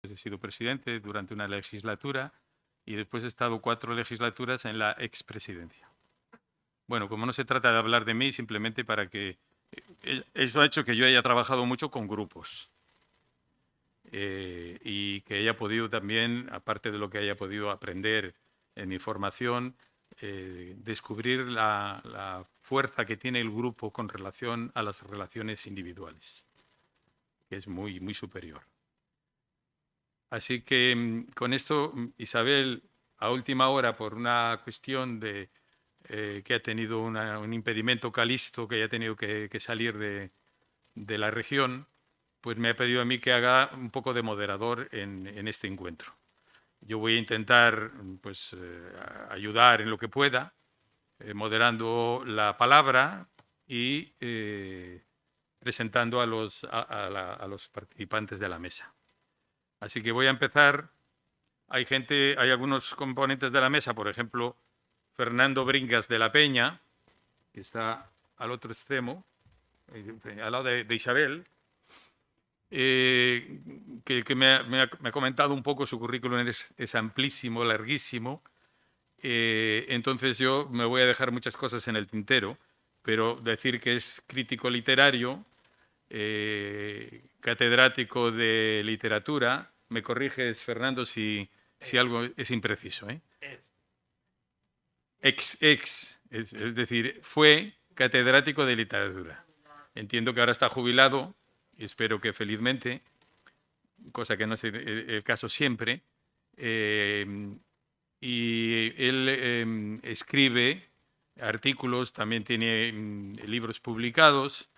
después he sido presidente durante una legislatura y después he estado 4 legislaturas en la expresidencia. Bueno, como no se trata de hablar de mí, simplemente para que eso ha hecho que yo haya trabajado mucho con grupos y que haya podido también, aparte de lo que haya podido aprender en mi formación, descubrir la fuerza que tiene el grupo con relación a las relaciones individuales, que es muy, muy superior. Así que con esto, Isabel, a última hora, por una cuestión de que ha tenido un impedimento calisto, que haya tenido que salir de la región, pues me ha pedido a mí que haga un poco de moderador en este encuentro. Yo voy a intentar pues, ayudar en lo que pueda, moderando la palabra y presentando a los participantes de la mesa. Así que voy a empezar. Hay algunos componentes de la mesa, por ejemplo, Fernando Bringas de la Peña, que está al otro extremo, al lado de Isabel, que me ha comentado un poco. Su currículum es amplísimo, larguísimo. Entonces yo me voy a dejar muchas cosas en el tintero, pero decir que es crítico literario, catedrático de literatura. Me corriges, Fernando, si algo es impreciso. Es decir, fue catedrático de literatura. Entiendo que ahora está jubilado, y espero que felizmente, cosa que no es el caso siempre. Y él escribe artículos, también tiene libros publicados,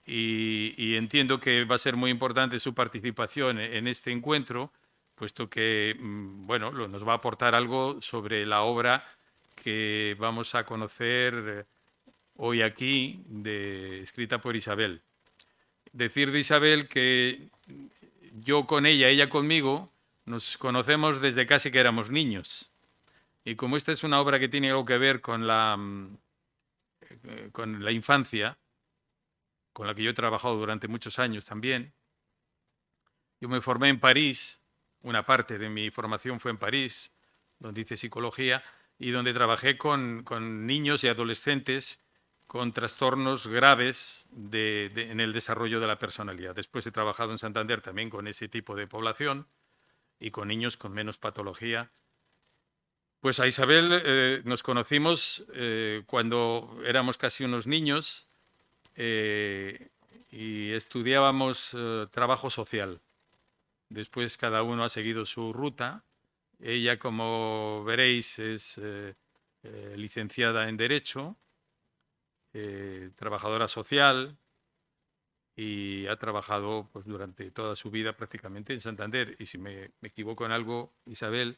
y entiendo que va a ser muy importante su participación en este encuentro, puesto que bueno, nos va a aportar algo sobre la obra que vamos a conocer hoy aquí, escrita por Isabel. Decir de Isabel que yo con ella conmigo, nos conocemos desde casi que éramos niños. Y como esta es una obra que tiene algo que ver con la infancia, con la que yo he trabajado durante muchos años también, yo me formé en París, una parte de mi formación fue en París, donde hice psicología y donde trabajé con niños y adolescentes con trastornos graves en el desarrollo de la personalidad. Después he trabajado en Santander también con ese tipo de población y con niños con menos patología. Pues a Isabel nos conocimos cuando éramos casi unos niños y estudiábamos trabajo social. Después cada uno ha seguido su ruta. Ella, como veréis, es licenciada en Derecho, trabajadora social y ha trabajado pues, durante toda su vida prácticamente en Santander. Y si me equivoco en algo, Isabel,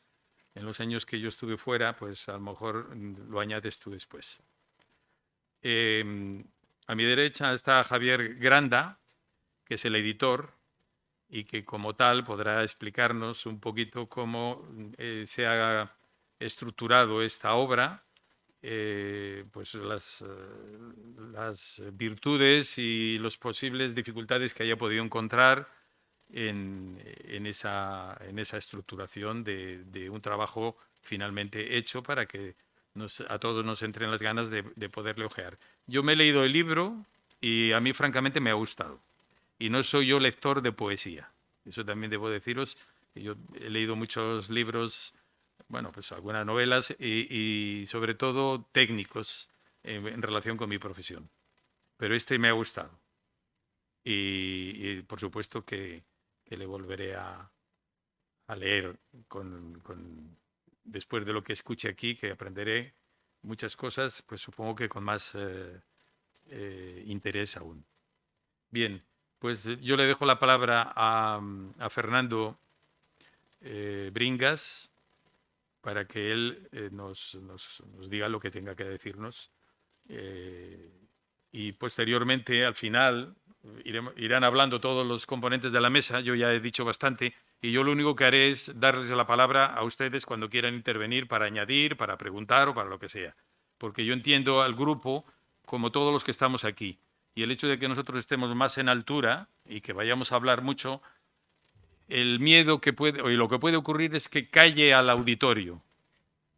en los años que yo estuve fuera, pues a lo mejor lo añades tú después. A mi derecha está Javier Granda, que es el editor y que como tal podrá explicarnos un poquito cómo se ha estructurado esta obra, pues las virtudes y las posibles dificultades que haya podido encontrar en esa estructuración de un trabajo finalmente hecho para que a todos nos entren las ganas de poderle ojear. Yo me he leído el libro y a mí francamente me ha gustado. Y no soy yo lector de poesía. Eso también debo deciros. Yo he leído muchos libros, bueno, pues algunas novelas y sobre todo técnicos en relación con mi profesión. Pero este me ha gustado. Y por supuesto que le volveré a leer después de lo que escuche aquí, que aprenderé muchas cosas, pues supongo que con más interés aún. Bien, pues yo le dejo la palabra a Fernando Bringas para que él nos diga lo que tenga que decirnos. Y posteriormente, al final, irán hablando todos los componentes de la mesa. Yo ya he dicho bastante y yo lo único que haré es darles la palabra a ustedes cuando quieran intervenir para añadir, para preguntar o para lo que sea. Porque yo entiendo al grupo como todos los que estamos aquí. Y el hecho de que nosotros estemos más en altura y que vayamos a hablar mucho el miedo que puede, o lo que puede ocurrir es que calle al auditorio.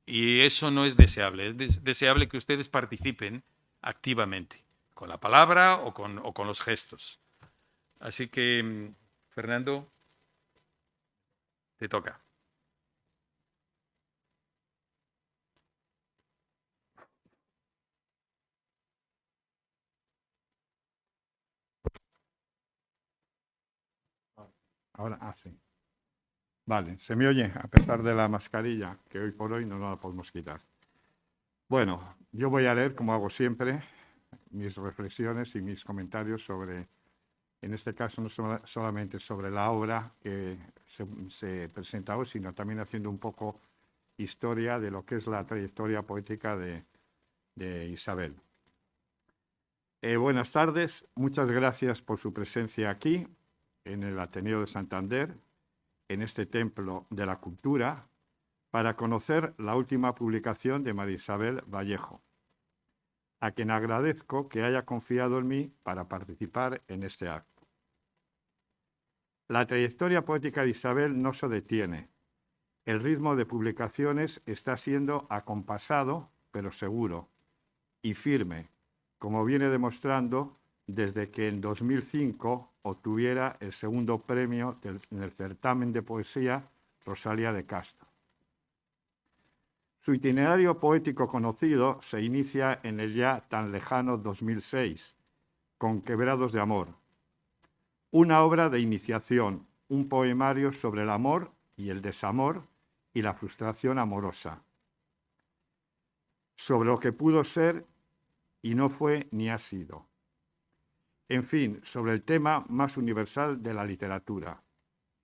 Y eso no es deseable. Es deseable que ustedes participen activamente, con la palabra o con los gestos. Así que, Fernando, te toca. Ahora, sí. Vale, se me oye a pesar de la mascarilla, que hoy por hoy no la podemos quitar. Bueno, yo voy a leer, como hago siempre, mis reflexiones y mis comentarios sobre, en este caso, no solamente sobre la obra que se presenta hoy, sino también haciendo un poco historia de lo que es la trayectoria poética de Isabel. Buenas tardes, muchas gracias por su presencia aquí, en el Ateneo de Santander, en este Templo de la Cultura, para conocer la última publicación de María Isabel Vallejo, a quien agradezco que haya confiado en mí para participar en este acto. La trayectoria poética de Isabel no se detiene. El ritmo de publicaciones está siendo acompasado, pero seguro, y firme, como viene demostrando desde que en 2005 obtuviera el segundo premio en el certamen de poesía Rosalía de Castro. Su itinerario poético conocido se inicia en el ya tan lejano 2006, con Quebrados de Amor, una obra de iniciación, un poemario sobre el amor y el desamor y la frustración amorosa, sobre lo que pudo ser y no fue ni ha sido. En fin, sobre el tema más universal de la literatura,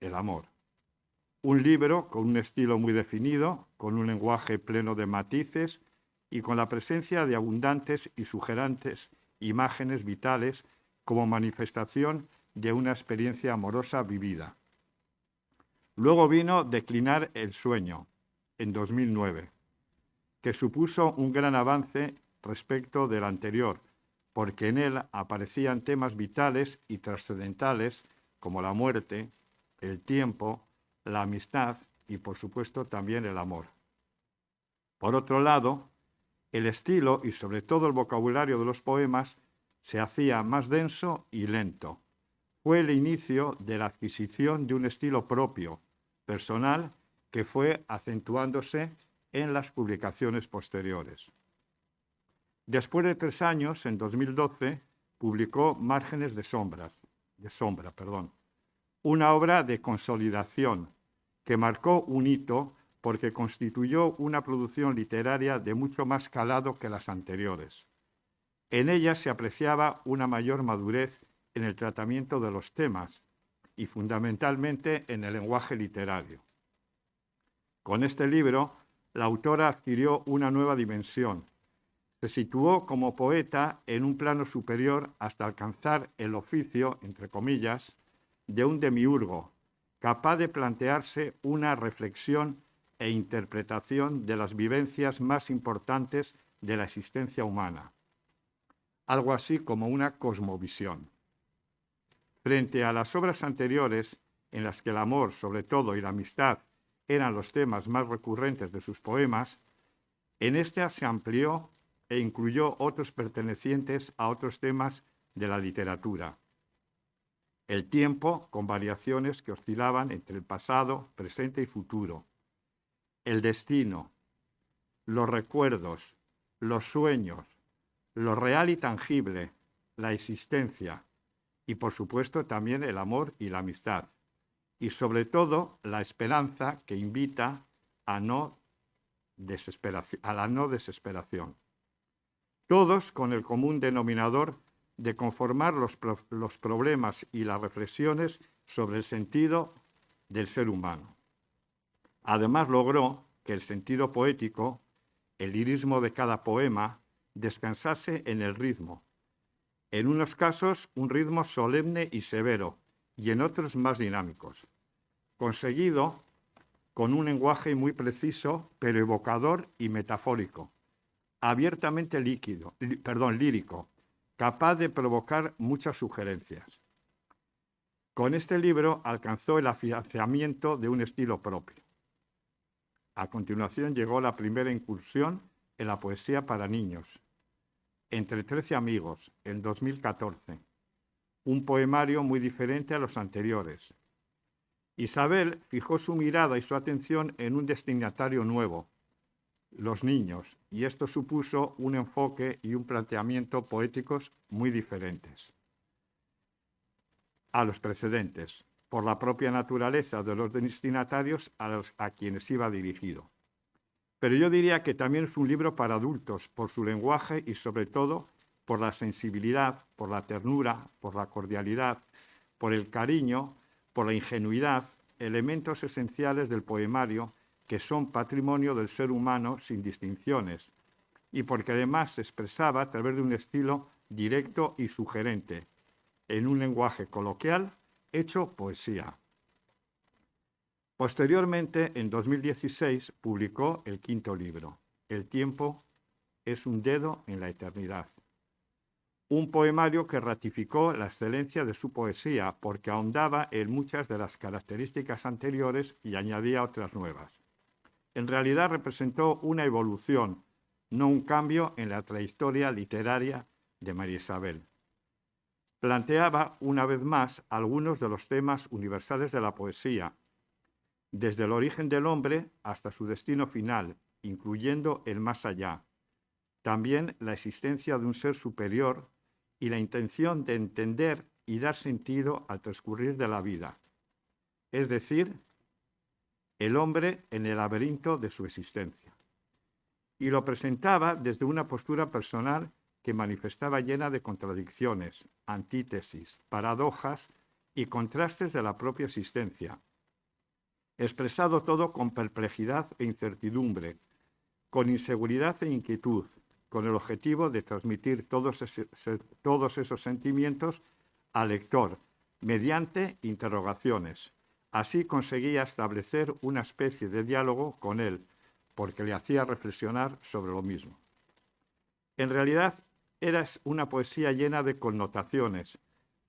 el amor. Un libro con un estilo muy definido, con un lenguaje pleno de matices y con la presencia de abundantes y sugerantes imágenes vitales como manifestación de una experiencia amorosa vivida. Luego vino Declinar el sueño, en 2009, que supuso un gran avance respecto del anterior, porque en él aparecían temas vitales y trascendentales como la muerte, el tiempo, la amistad y, por supuesto, también el amor. Por otro lado, el estilo y sobre todo el vocabulario de los poemas se hacía más denso y lento. Fue el inicio de la adquisición de un estilo propio, personal, que fue acentuándose en las publicaciones posteriores. Después de 3 años, en 2012, publicó Márgenes de sombra, una obra de consolidación que marcó un hito porque constituyó una producción literaria de mucho más calado que las anteriores. En ella se apreciaba una mayor madurez en el tratamiento de los temas y fundamentalmente en el lenguaje literario. Con este libro, la autora adquirió una nueva dimensión. Se situó como poeta en un plano superior hasta alcanzar el oficio, entre comillas, de un demiurgo, capaz de plantearse una reflexión e interpretación de las vivencias más importantes de la existencia humana, algo así como una cosmovisión. Frente a las obras anteriores, en las que el amor, sobre todo, y la amistad eran los temas más recurrentes de sus poemas, en esta se amplió e incluyó otros pertenecientes a otros temas de la literatura. El tiempo, con variaciones que oscilaban entre el pasado, presente y futuro. El destino, los recuerdos, los sueños, lo real y tangible, la existencia y, por supuesto, también el amor y la amistad. Y, sobre todo, la esperanza que invita a la no desesperación. Todos con el común denominador de conformar los problemas y las reflexiones sobre el sentido del ser humano. Además, logró que el sentido poético, el lirismo de cada poema, descansase en el ritmo. En unos casos, un ritmo solemne y severo, y en otros más dinámicos. Conseguido con un lenguaje muy preciso, pero evocador y metafórico, abiertamente lírico, capaz de provocar muchas sugerencias. Con este libro alcanzó el afianzamiento de un estilo propio. A continuación llegó la primera incursión en la poesía para niños. Entre 13 amigos, en 2014. Un poemario muy diferente a los anteriores. Isabel fijó su mirada y su atención en un destinatario nuevo, los niños, y esto supuso un enfoque y un planteamiento poéticos muy diferentes a los precedentes, por la propia naturaleza de los destinatarios a quienes iba dirigido. Pero yo diría que también es un libro para adultos, por su lenguaje y sobre todo por la sensibilidad, por la ternura, por la cordialidad, por el cariño, por la ingenuidad, elementos esenciales del poemario que son patrimonio del ser humano sin distinciones, y porque además se expresaba a través de un estilo directo y sugerente, en un lenguaje coloquial, hecho poesía. Posteriormente, en 2016, publicó el quinto libro, El tiempo es un dedo en la eternidad. Un poemario que ratificó la excelencia de su poesía porque ahondaba en muchas de las características anteriores y añadía otras nuevas. En realidad representó una evolución, no un cambio en la trayectoria literaria de María Isabel. Planteaba una vez más algunos de los temas universales de la poesía, desde el origen del hombre hasta su destino final, incluyendo el más allá. También la existencia de un ser superior y la intención de entender y dar sentido al transcurrir de la vida. Es decir, el hombre en el laberinto de su existencia. Y lo presentaba desde una postura personal que manifestaba llena de contradicciones, antítesis, paradojas y contrastes de la propia existencia. Expresado todo con perplejidad e incertidumbre, con inseguridad e inquietud, con el objetivo de transmitir todos esos sentimientos al lector, mediante interrogaciones. Así conseguía establecer una especie de diálogo con él, porque le hacía reflexionar sobre lo mismo. En realidad, era una poesía llena de connotaciones,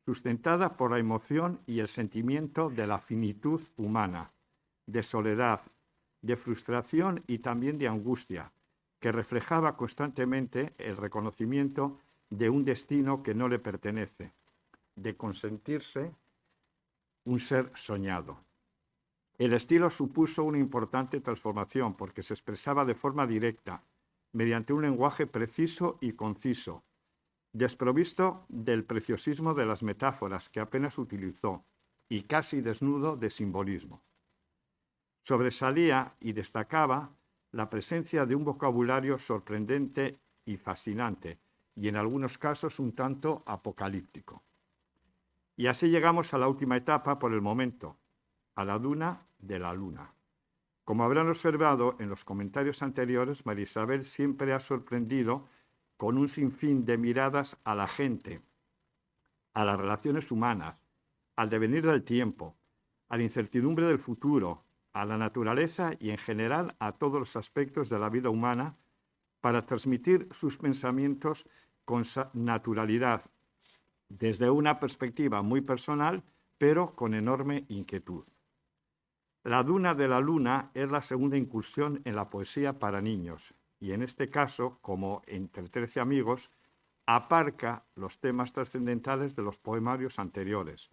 sustentada por la emoción y el sentimiento de la finitud humana, de soledad, de frustración y también de angustia, que reflejaba constantemente el reconocimiento de un destino que no le pertenece, de consentirse un ser soñado. El estilo supuso una importante transformación porque se expresaba de forma directa, mediante un lenguaje preciso y conciso, desprovisto del preciosismo de las metáforas que apenas utilizó y casi desnudo de simbolismo. Sobresalía y destacaba la presencia de un vocabulario sorprendente y fascinante, y en algunos casos un tanto apocalíptico. Y así llegamos a la última etapa por el momento, a la duna de la luna. Como habrán observado en los comentarios anteriores, María Isabel siempre ha sorprendido con un sinfín de miradas a la gente, a las relaciones humanas, al devenir del tiempo, a la incertidumbre del futuro, a la naturaleza y en general a todos los aspectos de la vida humana para transmitir sus pensamientos con naturalidad, desde una perspectiva muy personal, pero con enorme inquietud. La duna de la luna es la segunda incursión en la poesía para niños y en este caso, como Entre 13 amigos, aparca los temas trascendentales de los poemarios anteriores,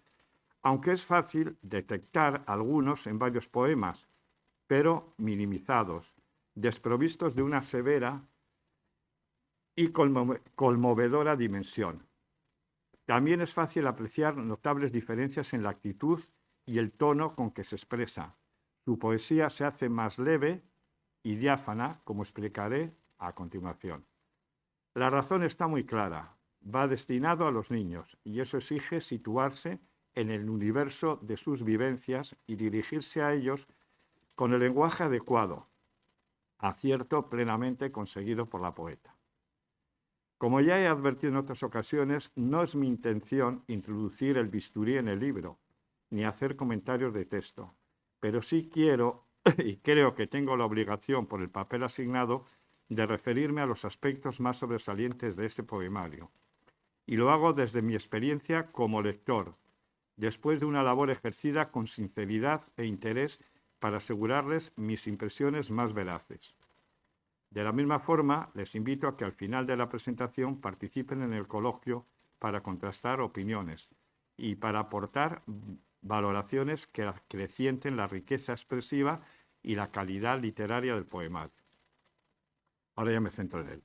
aunque es fácil detectar algunos en varios poemas, pero minimizados, desprovistos de una severa y conmovedora dimensión. También es fácil apreciar notables diferencias en la actitud y el tono con que se expresa. Su poesía se hace más leve y diáfana, como explicaré a continuación. La razón está muy clara. Va destinado a los niños y eso exige situarse en el universo de sus vivencias y dirigirse a ellos con el lenguaje adecuado, acierto plenamente conseguido por la poeta. Como ya he advertido en otras ocasiones, no es mi intención introducir el bisturí en el libro, ni hacer comentarios de texto, pero sí quiero, y creo que tengo la obligación por el papel asignado, de referirme a los aspectos más sobresalientes de este poemario. Y lo hago desde mi experiencia como lector, después de una labor ejercida con sinceridad e interés para asegurarles mis impresiones más veraces. De la misma forma, les invito a que al final de la presentación participen en el coloquio para contrastar opiniones y para aportar valoraciones que acrecienten la riqueza expresiva y la calidad literaria del poemario. Ahora ya me centro en él.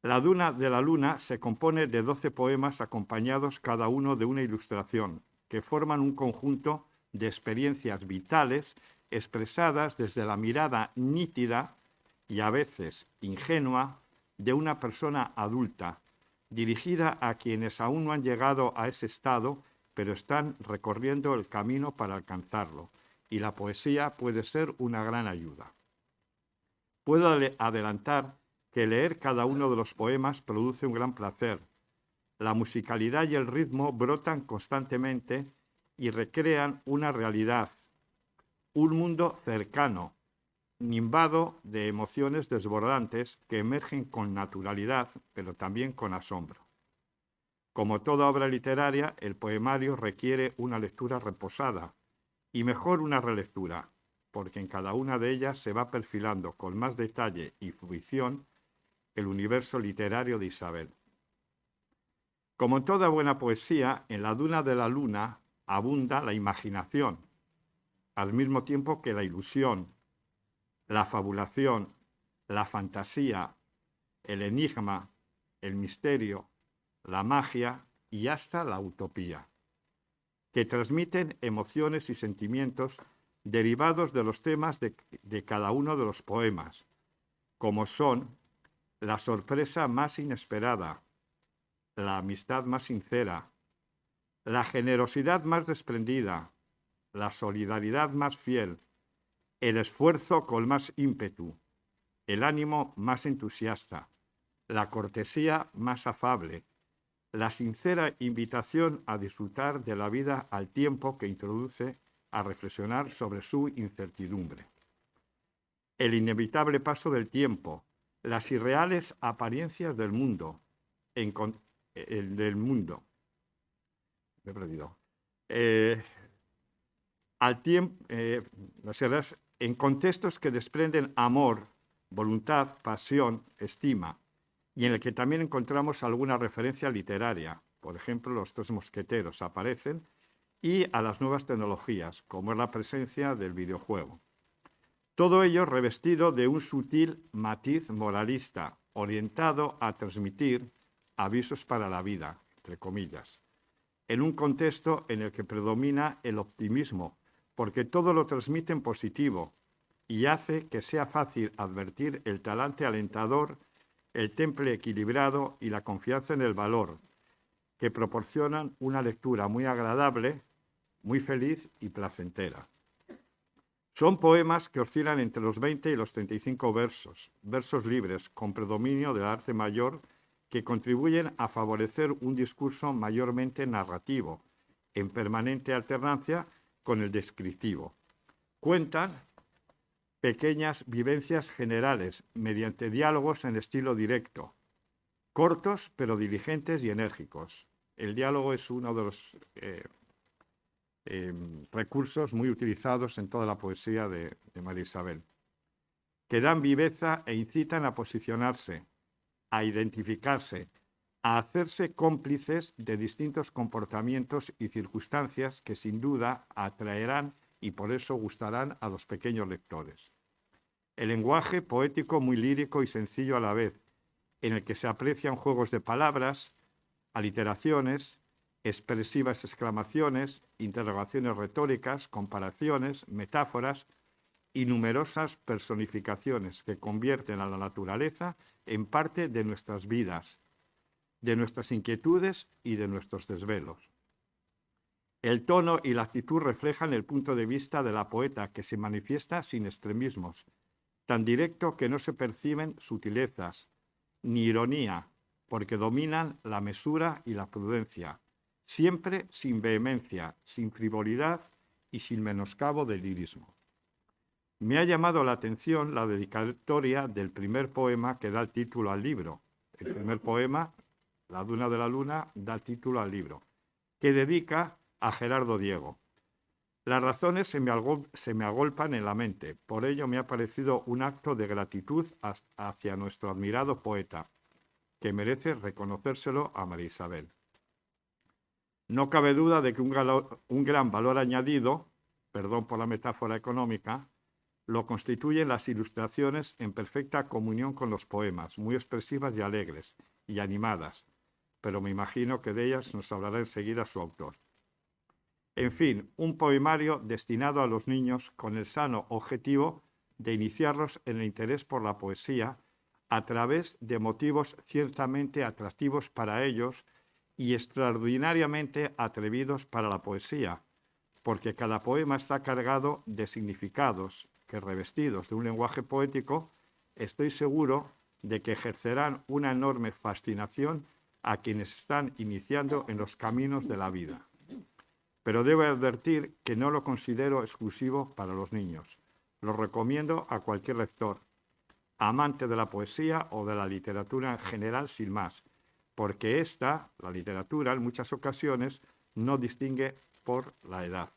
La Duna de la Luna se compone de 12 poemas acompañados cada uno de una ilustración, que forman un conjunto de experiencias vitales expresadas desde la mirada nítida y a veces ingenua de una persona adulta, dirigida a quienes aún no han llegado a ese estado, pero están recorriendo el camino para alcanzarlo, y la poesía puede ser una gran ayuda. Puedo adelantar que leer cada uno de los poemas produce un gran placer. La musicalidad y el ritmo brotan constantemente y recrean una realidad, un mundo cercano, nimbado de emociones desbordantes que emergen con naturalidad, pero también con asombro. Como toda obra literaria, el poemario requiere una lectura reposada y mejor una relectura, porque en cada una de ellas se va perfilando con más detalle y fruición el universo literario de Isabel. Como en toda buena poesía, en la Duna de la Luna abunda la imaginación, al mismo tiempo que la ilusión, la fabulación, la fantasía, el enigma, el misterio, la magia y hasta la utopía, que transmiten emociones y sentimientos derivados de los temas de cada uno de los poemas, como son la sorpresa más inesperada, la amistad más sincera, la generosidad más desprendida, la solidaridad más fiel, el esfuerzo con más ímpetu, el ánimo más entusiasta, la cortesía más afable, la sincera invitación a disfrutar de la vida al tiempo que introduce a reflexionar sobre su incertidumbre, el inevitable paso del tiempo, las irreales apariencias del mundo, me he perdido, en contextos que desprenden amor, voluntad, pasión, estima, y en el que también encontramos alguna referencia literaria. Por ejemplo, los Tres Mosqueteros aparecen, y a las nuevas tecnologías, como es la presencia del videojuego. Todo ello revestido de un sutil matiz moralista, orientado a transmitir avisos para la vida, entre comillas, en un contexto en el que predomina el optimismo, porque todo lo transmite en positivo y hace que sea fácil advertir el talante alentador, el temple equilibrado y la confianza en el valor, que proporcionan una lectura muy agradable, muy feliz y placentera. Son poemas que oscilan entre los 20 y los 35 versos, versos libres, con predominio del arte mayor, que contribuyen a favorecer un discurso mayormente narrativo, en permanente alternancia con el descriptivo. Cuentan pequeñas vivencias generales, mediante diálogos en estilo directo, cortos pero diligentes y enérgicos. El diálogo es uno de los recursos muy utilizados en toda la poesía de María Isabel, que dan viveza e incitan a posicionarse, a identificarse, a hacerse cómplices de distintos comportamientos y circunstancias que sin duda atraerán y por eso gustarán a los pequeños lectores. El lenguaje poético muy lírico y sencillo a la vez, en el que se aprecian juegos de palabras, aliteraciones, expresivas exclamaciones, interrogaciones retóricas, comparaciones, metáforas y numerosas personificaciones que convierten a la naturaleza en parte de nuestras vidas, de nuestras inquietudes y de nuestros desvelos. El tono y la actitud reflejan el punto de vista de la poeta, que se manifiesta sin extremismos, tan directo que no se perciben sutilezas, ni ironía, porque dominan la mesura y la prudencia, siempre sin vehemencia, sin frivolidad y sin menoscabo del lirismo. Me ha llamado la atención la dedicatoria del primer poema que da el título al libro. El primer poema, La Duna de la Luna, da título al libro, que dedica a Gerardo Diego. Las razones se me agolpan en la mente, por ello me ha parecido un acto de gratitud hacia nuestro admirado poeta, que merece reconocérselo a María Isabel. No cabe duda de que un gran valor añadido, perdón por la metáfora económica, lo constituyen las ilustraciones en perfecta comunión con los poemas, muy expresivas y alegres y animadas, pero me imagino que de ellas nos hablará enseguida su autor. En fin, un poemario destinado a los niños con el sano objetivo de iniciarlos en el interés por la poesía a través de motivos ciertamente atractivos para ellos y extraordinariamente atrevidos para la poesía, porque cada poema está cargado de significados que, revestidos de un lenguaje poético, estoy seguro de que ejercerán una enorme fascinación a quienes están iniciando en los caminos de la vida. Pero debo advertir que no lo considero exclusivo para los niños. Lo recomiendo a cualquier lector, amante de la poesía o de la literatura en general, sin más, porque la literatura, en muchas ocasiones no distingue por la edad,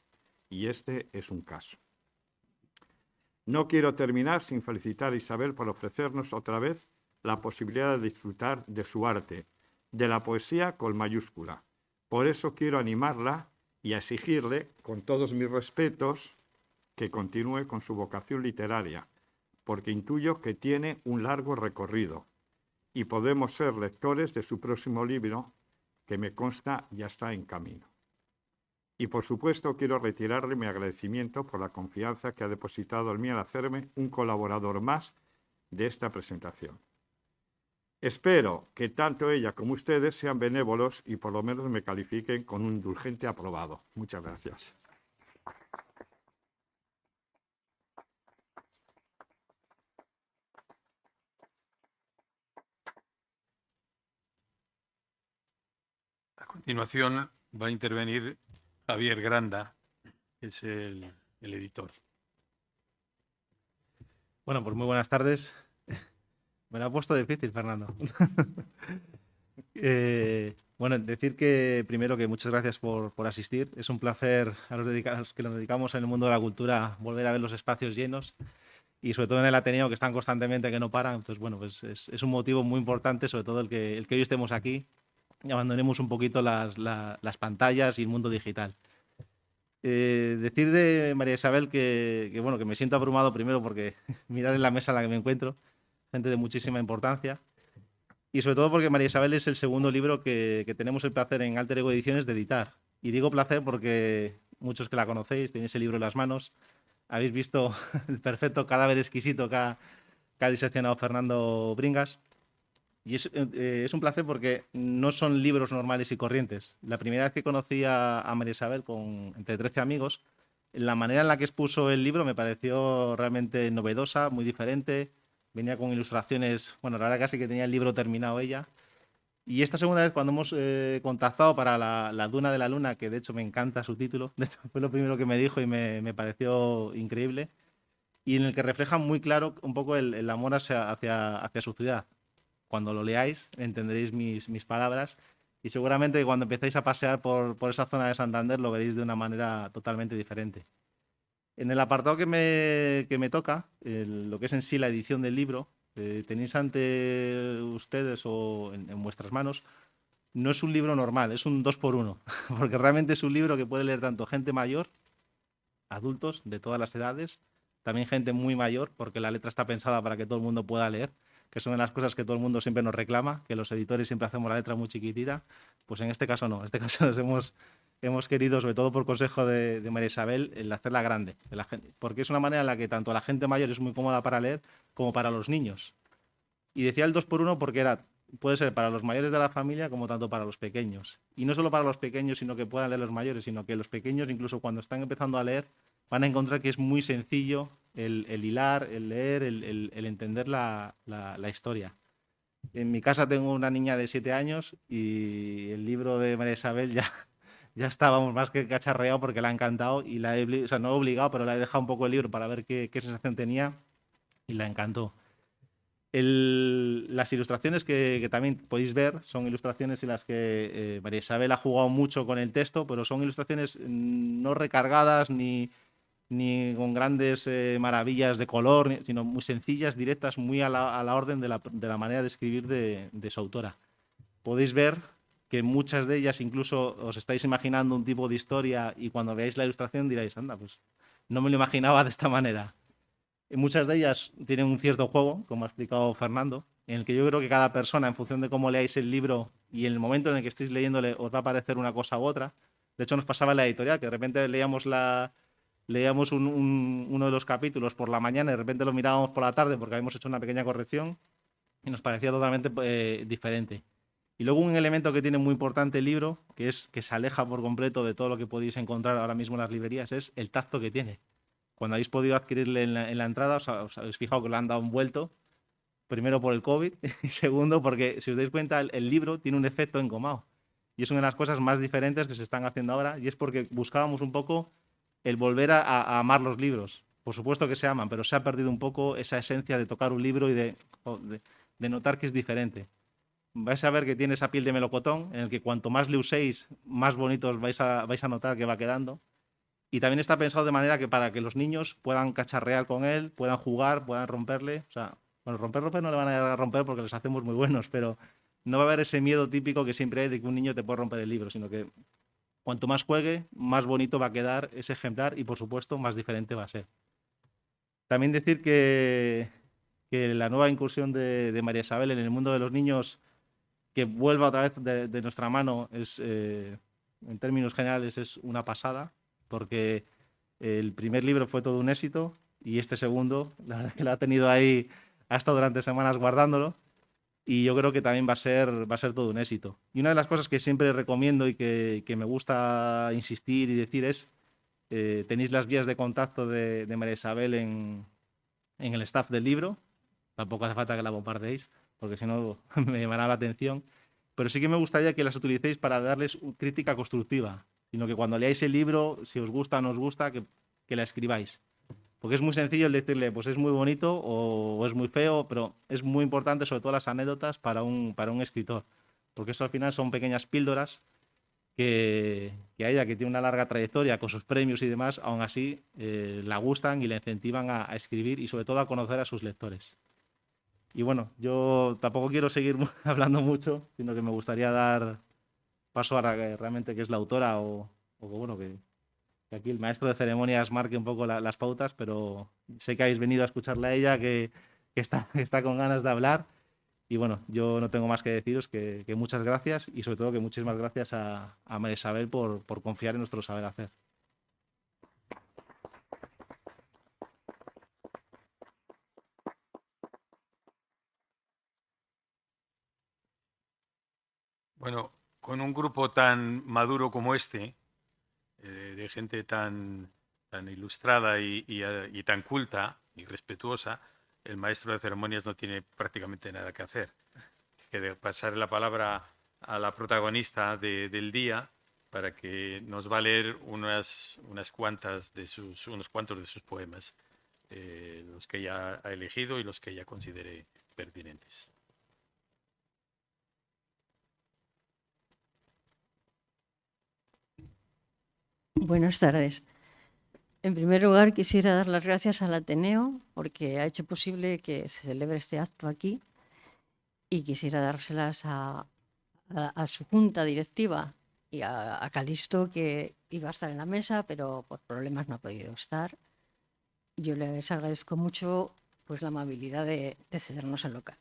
y este es un caso. No quiero terminar sin felicitar a Isabel por ofrecernos otra vez la posibilidad de disfrutar de su arte, de la poesía con mayúscula. Por eso quiero animarla y a exigirle, con todos mis respetos, que continúe con su vocación literaria, porque intuyo que tiene un largo recorrido y podemos ser lectores de su próximo libro, que me consta ya está en camino. Y por supuesto quiero reiterarle mi agradecimiento por la confianza que ha depositado en mí al hacerme un colaborador más de esta presentación. Espero que tanto ella como ustedes sean benévolos y por lo menos me califiquen con un indulgente aprobado. Muchas gracias. A continuación va a intervenir Javier Granda, que es el editor. Bueno, pues muy buenas tardes. Me lo ha puesto difícil, Fernando. Bueno, decir que primero que muchas gracias por asistir. Es un placer a los que nos dedicamos en el mundo de la cultura volver a ver los espacios llenos y sobre todo en el Ateneo, que están constantemente, que no paran. Entonces, bueno, pues es un motivo muy importante, sobre todo el que hoy estemos aquí y abandonemos un poquito las pantallas y el mundo digital. Decir de María Isabel bueno, que me siento abrumado primero porque mirar en la mesa en la que me encuentro, gente de muchísima importancia, y sobre todo porque María Isabel es el segundo libro que tenemos el placer en Alter Ego Ediciones de editar. Y digo placer porque muchos que la conocéis, tenéis el libro en las manos, habéis visto el perfecto cadáver exquisito que ha diseccionado Fernando Bringas. Y es un placer porque no son libros normales y corrientes. La primera vez que conocí a María Isabel entre 13 amigos, la manera en la que expuso el libro me pareció realmente novedosa, muy diferente. Venía con ilustraciones, bueno, la verdad casi que tenía el libro terminado ella. Y esta segunda vez cuando hemos contactado para la Duna de la Luna, que de hecho me encanta su título, de hecho fue lo primero que me dijo y me pareció increíble, y en el que refleja muy claro un poco el amor hacia su ciudad. Cuando lo leáis entenderéis mis palabras y seguramente cuando empecéis a pasear por esa zona de Santander lo veréis de una manera totalmente diferente. En el apartado que me toca, lo que es en sí la edición del libro, tenéis ante ustedes o en vuestras manos, no es un libro normal, es un 2x1, porque realmente es un libro que puede leer tanto gente mayor, adultos de todas las edades, también gente muy mayor, porque la letra está pensada para que todo el mundo pueda leer, que son de las cosas que todo el mundo siempre nos reclama, que los editores siempre hacemos la letra muy chiquitita, pues en este caso no, en este caso nos hemos querido, sobre todo por consejo de María Isabel, el hacerla grande, porque es una manera en la que tanto la gente mayor es muy cómoda para leer como para los niños. Y decía el 2x1 porque puede ser para los mayores de la familia como tanto para los pequeños. Y no solo para los pequeños, sino que puedan leer los mayores, sino que los pequeños, incluso cuando están empezando a leer, van a encontrar que es muy sencillo el hilar, el leer, el entender la historia. En mi casa tengo una niña de 7 años y el libro de María Isabel ya estábamos más que cacharreado porque le ha encantado y no he obligado, pero le he dejado un poco el libro para ver qué sensación tenía y la encantó. Las ilustraciones que también podéis ver son ilustraciones en las que María Isabel ha jugado mucho con el texto, pero son ilustraciones no recargadas ni con grandes maravillas de color, sino muy sencillas, directas, muy a la orden de la manera de escribir de su autora. Podéis ver que muchas de ellas incluso os estáis imaginando un tipo de historia y cuando veáis la ilustración diréis, anda, pues no me lo imaginaba de esta manera. Muchas de ellas tienen un cierto juego, como ha explicado Fernando, en el que yo creo que cada persona, en función de cómo leáis el libro y en el momento en el que estéis leyéndole, os va a parecer una cosa u otra. De hecho, nos pasaba en la editorial, que de repente leíamos uno de los capítulos por la mañana y de repente lo mirábamos por la tarde porque habíamos hecho una pequeña corrección y nos parecía totalmente diferente. Y luego un elemento que tiene muy importante el libro, que es que se aleja por completo de todo lo que podéis encontrar ahora mismo en las librerías, es el tacto que tiene. Cuando habéis podido adquirirle en la entrada, os habéis fijado que lo han dado un vuelto, primero por el COVID y segundo porque, si os dais cuenta, el libro tiene un efecto engomado. Y es una de las cosas más diferentes que se están haciendo ahora y es porque buscábamos un poco el volver a amar los libros. Por supuesto que se aman, pero se ha perdido un poco esa esencia de tocar un libro y de notar que es diferente. Vais a ver que tiene esa piel de melocotón en el que cuanto más le uséis, más bonitos vais a notar que va quedando. Y también está pensado de manera que para que los niños puedan cacharrear con él, puedan jugar, puedan romperle. O sea, bueno, romper no le van a romper porque les hacemos muy buenos, pero no va a haber ese miedo típico que siempre hay de que un niño te puede romper el libro, sino que cuanto más juegue, más bonito va a quedar ese ejemplar y, por supuesto, más diferente va a ser. También decir que la nueva incursión de María Isabel en el mundo de los niños, que vuelva otra vez de nuestra mano, en términos generales es una pasada, porque el primer libro fue todo un éxito y este segundo, la verdad es que lo ha tenido ahí, ha estado durante semanas guardándolo y yo creo que también va a ser todo un éxito. Y una de las cosas que siempre recomiendo y que me gusta insistir y decir es, tenéis las vías de contacto de María Isabel en el staff del libro, tampoco hace falta que la bombardeéis, porque si no me llamará la atención, pero sí que me gustaría que las utilicéis para darles crítica constructiva, sino que cuando leáis el libro, si os gusta o no os gusta, que la escribáis. Porque es muy sencillo el decirle, pues es muy bonito o es muy feo, pero es muy importante sobre todo las anécdotas para un escritor, porque eso al final son pequeñas píldoras que a ella, que tiene una larga trayectoria con sus premios y demás, aún así la gustan y la incentivan a escribir y sobre todo a conocer a sus lectores. Y bueno, yo tampoco quiero seguir hablando mucho, sino que me gustaría dar paso a realmente que es la autora o bueno, que aquí el maestro de ceremonias marque un poco las pautas, pero sé que habéis venido a escucharla a ella, que está con ganas de hablar. Y bueno, yo no tengo más que deciros que muchas gracias y sobre todo que muchísimas gracias a María Isabel por confiar en nuestro saber hacer. Bueno, con un grupo tan maduro como este, de gente tan ilustrada y tan culta y respetuosa, el maestro de ceremonias no tiene prácticamente nada que hacer. Que de pasar la palabra a la protagonista del día para que nos va a leer unos cuantos de sus poemas, los que ella ha elegido y los que ella considere pertinentes. Buenas tardes. En primer lugar, quisiera dar las gracias al Ateneo porque ha hecho posible que se celebre este acto aquí y quisiera dárselas a su junta directiva y a Calisto, que iba a estar en la mesa, pero por problemas no ha podido estar. Yo les agradezco mucho pues, la amabilidad de cedernos el local.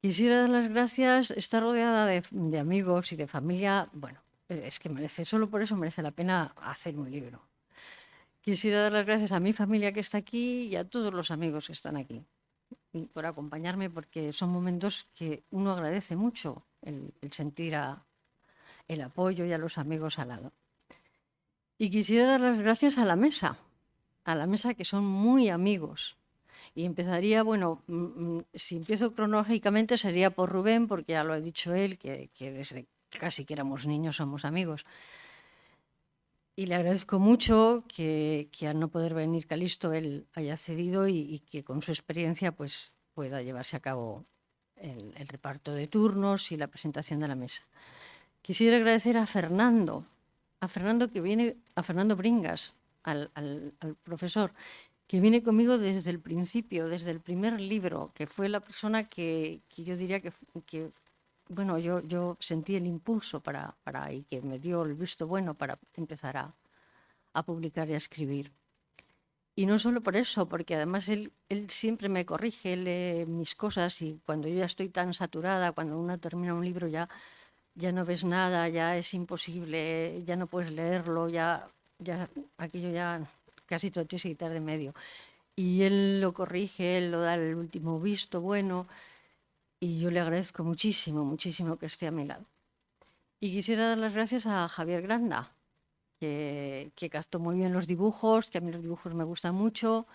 Quisiera dar las gracias, estar rodeada de amigos y de familia, bueno, es que solo por eso merece la pena hacer un libro. Quisiera dar las gracias a mi familia que está aquí y a todos los amigos que están aquí y por acompañarme, porque son momentos que uno agradece mucho el sentir el apoyo y a los amigos al lado. Y quisiera dar las gracias a la mesa que son muy amigos. Y empezaría, bueno, si empiezo cronológicamente sería por Rubén, porque ya lo ha dicho él, que desde casi que éramos niños somos amigos. Y le agradezco mucho que al no poder venir Calisto él haya cedido y que con su experiencia pues pueda llevarse a cabo el reparto de turnos y la presentación de la mesa. Quisiera agradecer a Fernando Bringas, al profesor, que viene conmigo desde el principio, desde el primer libro, que fue la persona que yo diría que bueno, yo sentí el impulso y que me dio el visto bueno para empezar a publicar y a escribir. Y no solo por eso, porque además él siempre me corrige, él lee mis cosas, y cuando yo ya estoy tan saturada, cuando uno termina un libro ya no ves nada, ya es imposible, ya no puedes leerlo, ya aquello ya casi te lo tienes que quitar de medio. Y él lo corrige, él lo da el último visto bueno, y yo le agradezco muchísimo, muchísimo que esté a mi lado. Y quisiera dar las gracias a Javier Granda, que captó muy bien los dibujos, que a mí los dibujos me gustan mucho,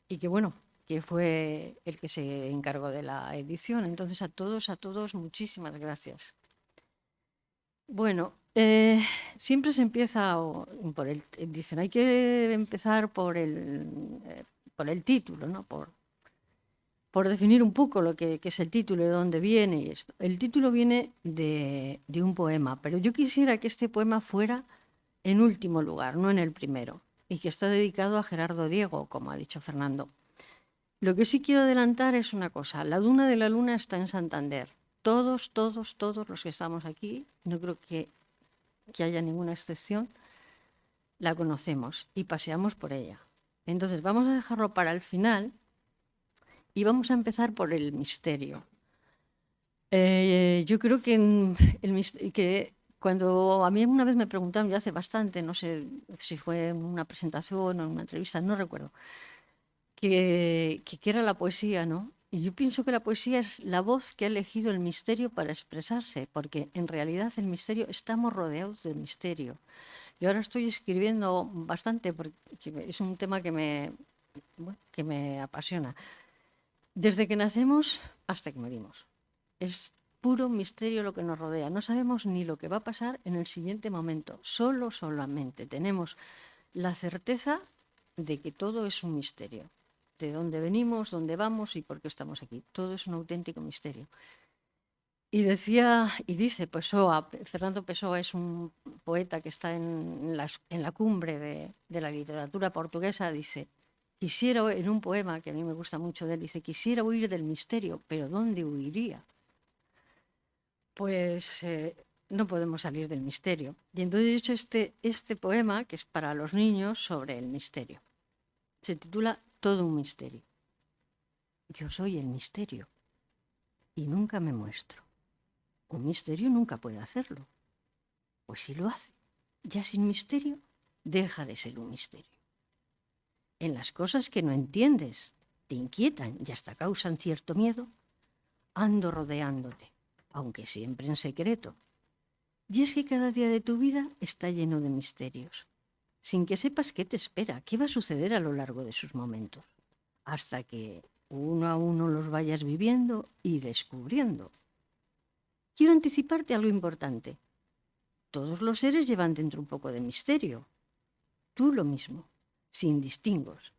y que bueno, que fue el que se encargó de la edición. Entonces a todos, muchísimas gracias. Bueno, siempre se empieza dicen, hay que empezar por el título, ¿no? Por definir un poco lo que es el título, de dónde viene y esto. El título viene de un poema, pero yo quisiera que este poema fuera en último lugar, no en el primero, y que está dedicado a Gerardo Diego, como ha dicho Fernando. Lo que sí quiero adelantar es una cosa: La Duna de la Luna está en Santander. Todos los que estamos aquí, no creo que haya ninguna excepción, la conocemos y paseamos por ella. Entonces vamos a dejarlo para el final y vamos a empezar por el misterio. Yo creo que cuando a mí una vez me preguntaron, ya hace bastante, no sé si fue en una presentación o en una entrevista, no recuerdo, qué era la poesía, ¿no? Y yo pienso que la poesía es la voz que ha elegido el misterio para expresarse, porque en realidad el misterio, estamos rodeados del misterio. Yo ahora estoy escribiendo bastante porque es un tema que me apasiona. Desde que nacemos hasta que morimos. Es puro misterio lo que nos rodea. No sabemos ni lo que va a pasar en el siguiente momento. Solamente tenemos la certeza de que todo es un misterio. De dónde venimos, dónde vamos y por qué estamos aquí. Todo es un auténtico misterio. Y dice Pessoa, Fernando Pessoa es un poeta que está en la cumbre de la literatura portuguesa, dice, en un poema que a mí me gusta mucho de él, dice, quisiera huir del misterio, pero ¿dónde huiría? Pues no podemos salir del misterio. Y entonces he hecho este poema, que es para los niños, sobre el misterio. Se titula Todo un misterio. Yo soy el misterio y nunca me muestro. Un misterio nunca puede hacerlo. Pues si lo hace, ya sin misterio, deja de ser un misterio. En las cosas que no entiendes, te inquietan y hasta causan cierto miedo, ando rodeándote, aunque siempre en secreto. Y es que cada día de tu vida está lleno de misterios, sin que sepas qué te espera, qué va a suceder a lo largo de sus momentos, hasta que uno a uno los vayas viviendo y descubriendo. Quiero anticiparte algo importante. Todos los seres llevan dentro un poco de misterio. Tú lo mismo, sin distingos.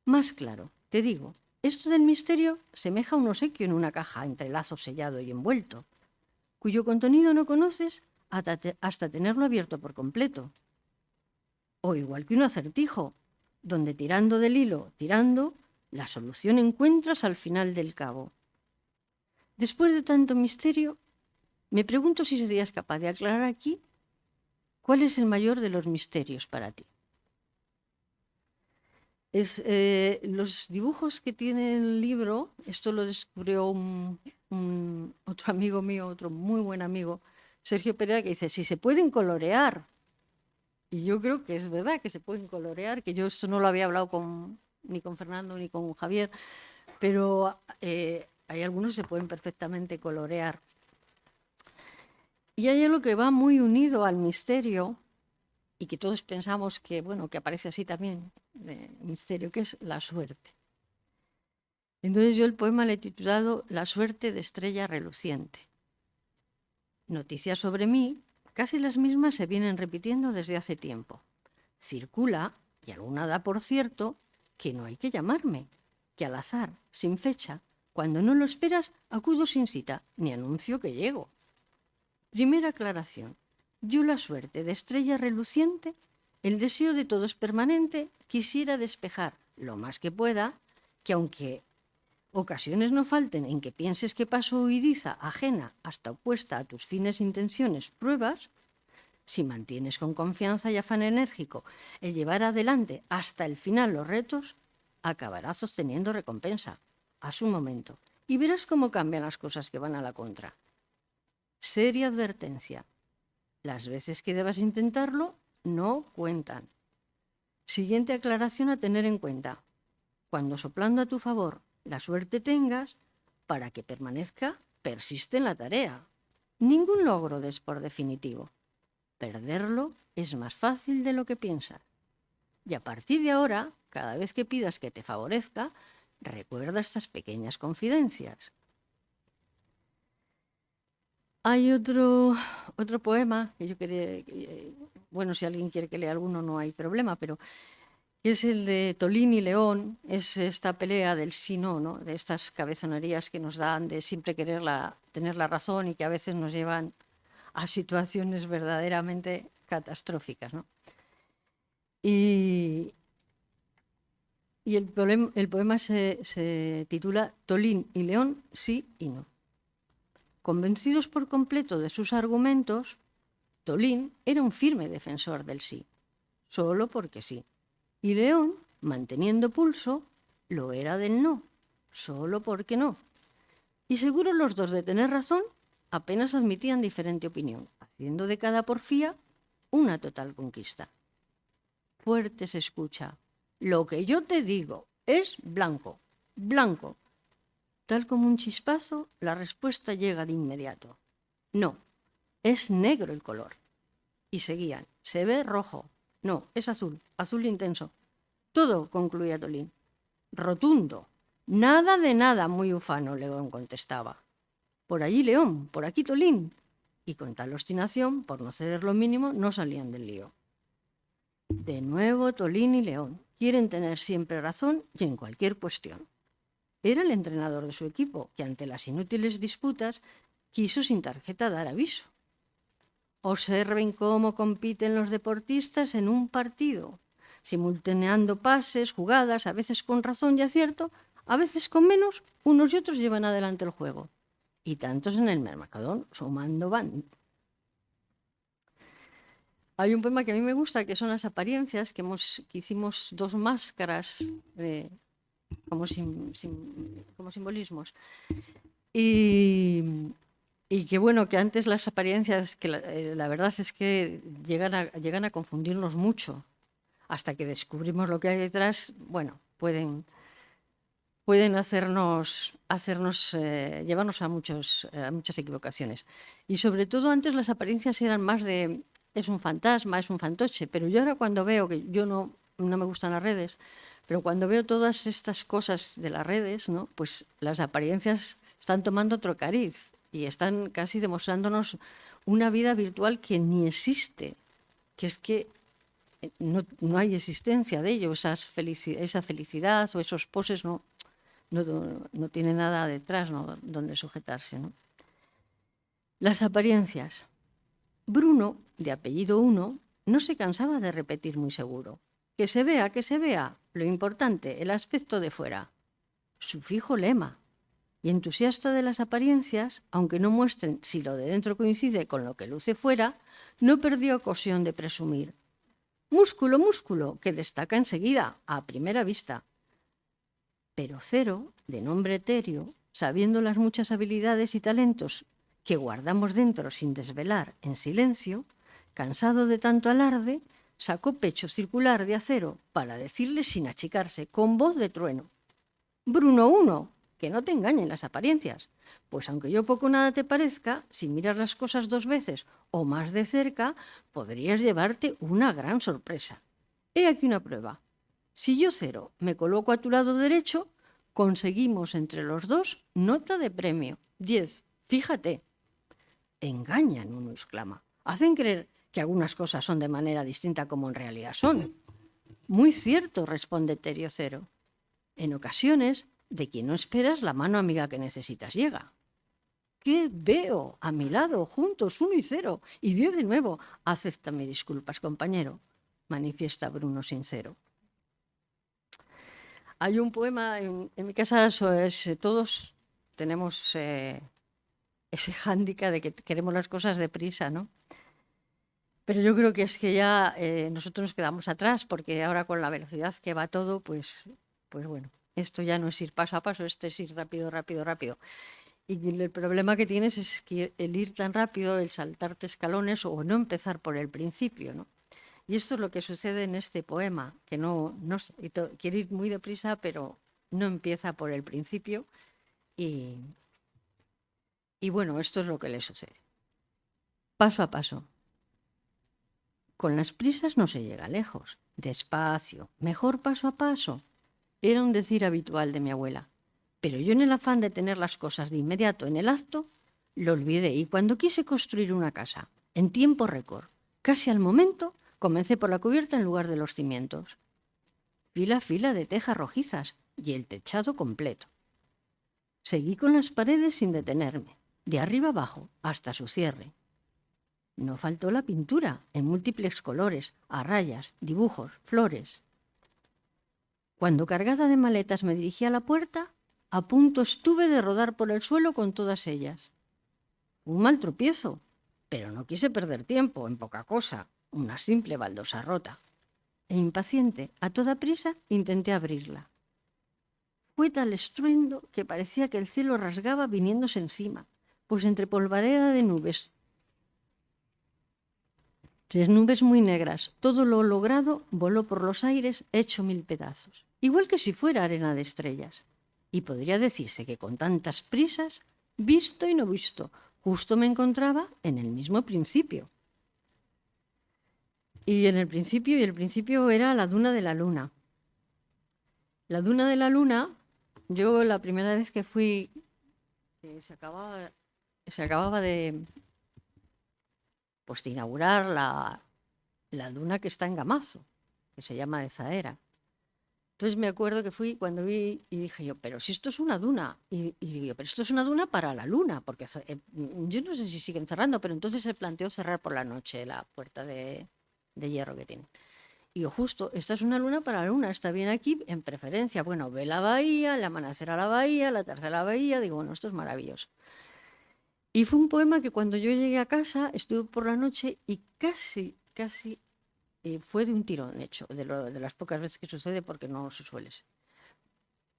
Más claro, te digo, esto del misterio semeja a un obsequio en una caja entre lazo sellado y envuelto, cuyo contenido no conoces hasta tenerlo abierto por completo. O igual que un acertijo, donde tirando del hilo, la solución encuentras al final del cabo. Después de tanto misterio, me pregunto si serías capaz de aclarar aquí cuál es el mayor de los misterios para ti. Los dibujos que tiene el libro, esto lo descubrió otro amigo mío, otro muy buen amigo, Sergio Perea, que dice, si se pueden colorear. Y yo creo que es verdad que se pueden colorear, que yo esto no lo había hablado ni con Fernando ni con Javier, pero hay algunos que se pueden perfectamente colorear. Y hay algo que va muy unido al misterio y que todos pensamos que aparece así también, misterio, que es la suerte. Entonces yo el poema le he titulado La suerte de estrella reluciente. Noticias sobre mí, casi las mismas se vienen repitiendo desde hace tiempo. Circula, y alguna da por cierto, que no hay que llamarme, que al azar, sin fecha, Cuando no lo esperas, acudo sin cita, ni anuncio que llego. Primera aclaración. Yo la suerte de estrella reluciente, el deseo de todo es permanente, quisiera despejar lo más que pueda, que aunque ocasiones no falten en que pienses que paso huidiza ajena hasta opuesta a tus fines intenciones pruebas, si mantienes con confianza y afán enérgico el llevar adelante hasta el final los retos, acabarás obteniendo recompensa a su momento y verás cómo cambian las cosas que van a la contra. Seria advertencia. Las veces que debas intentarlo no cuentan. Siguiente aclaración a tener en cuenta. Cuando soplando a tu favor la suerte tengas, para que permanezca, persiste en la tarea. Ningún logro des por definitivo. Perderlo es más fácil de lo que piensas. Y a partir de ahora, cada vez que pidas que te favorezca, recuerda estas pequeñas confidencias. Hay otro poema que yo quería, bueno, si alguien quiere que lea alguno no hay problema, pero que es el de Tolín y León, es esta pelea del sí no, ¿no? De estas cabezonerías que nos dan de siempre querer tener la razón y que a veces nos llevan a situaciones verdaderamente catastróficas, ¿no? Y el poema se titula Tolín y León, sí y no. Convencidos por completo de sus argumentos, Tolín era un firme defensor del sí, solo porque sí. Y León, manteniendo pulso, lo era del no, solo porque no. Y seguros los dos de tener razón, apenas admitían diferente opinión, haciendo de cada porfía una total conquista. Fuerte se escucha: lo que yo te digo es blanco, blanco. Tal como un chispazo, la respuesta llega de inmediato. No, es negro el color. Y seguían: se ve rojo. No, es azul, azul intenso. Todo, concluía Tolín. Rotundo. Nada de nada, muy ufano, León contestaba. Por allí León, por aquí Tolín. Y con tal obstinación, por no ceder lo mínimo, no salían del lío. De nuevo Tolín y León quieren tener siempre razón y en cualquier cuestión. Era el entrenador de su equipo, que ante las inútiles disputas quiso sin tarjeta dar aviso. Observen cómo compiten los deportistas en un partido, simultaneando pases, jugadas, a veces con razón y acierto, a veces con menos, unos y otros llevan adelante el juego. Y tantos en el marcador, sumando van. Hay un poema que a mí me gusta, que son las apariencias, que hicimos dos máscaras como simbolismos. Y que bueno, que antes las apariencias, que la verdad es que llegan a confundirnos mucho. Hasta que descubrimos lo que hay detrás, bueno, pueden llevarnos a muchas equivocaciones. Y sobre todo antes las apariencias eran más de es un fantasma, es un fantoche, pero yo ahora cuando veo, que yo no me gustan las redes, pero cuando veo todas estas cosas de las redes, ¿no? Pues las apariencias están tomando otro cariz y están casi demostrándonos una vida virtual que ni existe, que es que no hay existencia de ello, esa felicidad o esos poses no tiene nada detrás, ¿no? Donde sujetarse, ¿no? Las apariencias. Bruno, de apellido Uno, no se cansaba de repetir muy seguro: que se vea, lo importante, el aspecto de fuera. Su fijo lema. Y entusiasta de las apariencias, aunque no muestren si lo de dentro coincide con lo que luce fuera, no perdió ocasión de presumir: músculo, músculo, que destaca enseguida, a primera vista. Pero Cero, de nombre etéreo, sabiendo las muchas habilidades y talentos que guardamos dentro sin desvelar, en silencio, cansado de tanto alarde, sacó pecho circular de acero para decirle sin achicarse, con voz de trueno: Bruno Uno, que no te engañen las apariencias, pues aunque yo poco nada te parezca, si miras las cosas dos veces o más de cerca, podrías llevarte una gran sorpresa. He aquí una prueba. Si yo, Cero, me coloco a tu lado derecho, conseguimos entre los dos nota de premio, 10. Fíjate. Engañan, Uno exclama. Hacen creer que algunas cosas son de manera distinta como en realidad son. Muy cierto, responde Etéreo Cero. En ocasiones de quien no esperas, la mano amiga que necesitas llega. ¿Qué veo a mi lado, juntos, 1 y 0? Y 10 de nuevo. Acéptame disculpas, compañero, manifiesta Bruno sincero. Hay un poema, en mi casa todos tenemos ese hándicap de que queremos las cosas deprisa, ¿no? Pero yo creo que es que ya nosotros nos quedamos atrás, porque ahora con la velocidad que va todo, pues bueno, esto ya no es ir paso a paso, esto es ir rápido, rápido, rápido. Y el problema que tienes es que el ir tan rápido, el saltarte escalones o no empezar por el principio, ¿no? Y esto es lo que sucede en este poema, que quiere ir muy deprisa, pero no empieza por el principio. Y bueno, esto es lo que le sucede. Paso a paso. Con las prisas no se llega lejos. Despacio, mejor paso a paso. Era un decir habitual de mi abuela. Pero yo, en el afán de tener las cosas de inmediato en el acto, lo olvidé, y cuando quise construir una casa, en tiempo récord, casi al momento, comencé por la cubierta en lugar de los cimientos. Fila a fila de tejas rojizas y el techado completo. Seguí con las paredes sin detenerme, de arriba abajo hasta su cierre. No faltó la pintura, en múltiples colores, a rayas, dibujos, flores. Cuando, cargada de maletas, me dirigí a la puerta, a punto estuve de rodar por el suelo con todas ellas. Un mal tropiezo, pero no quise perder tiempo en poca cosa, una simple baldosa rota. E impaciente, a toda prisa, intenté abrirla. Fue tal estruendo que parecía que el cielo rasgaba viniéndose encima, pues entre polvareda de nubes muy negras, todo lo logrado voló por los aires hecho 1000 pedazos, igual que si fuera arena de estrellas. Y podría decirse que con tantas prisas, visto y no visto, justo me encontraba en el mismo principio. Y el principio era la duna de la luna. La duna de la luna, yo la primera vez que fui, se acababa de inaugurar la duna que está en Gamazo, que se llama de Zaera. Entonces me acuerdo que fui cuando vi y dije yo, pero si esto es una duna. Y digo yo, pero esto es una duna para la luna, porque yo no sé si siguen cerrando, pero entonces se planteó cerrar por la noche la puerta de hierro que tienen. Y yo, justo, esta es una luna para la luna, está bien aquí en preferencia. Bueno, ve la bahía, el amanecer a la bahía, la tercera a la bahía, digo, bueno, esto es maravilloso. Y fue un poema que cuando yo llegué a casa, estuve por la noche y casi fue de un tirón hecho, de las pocas veces que sucede, porque no se suele ser.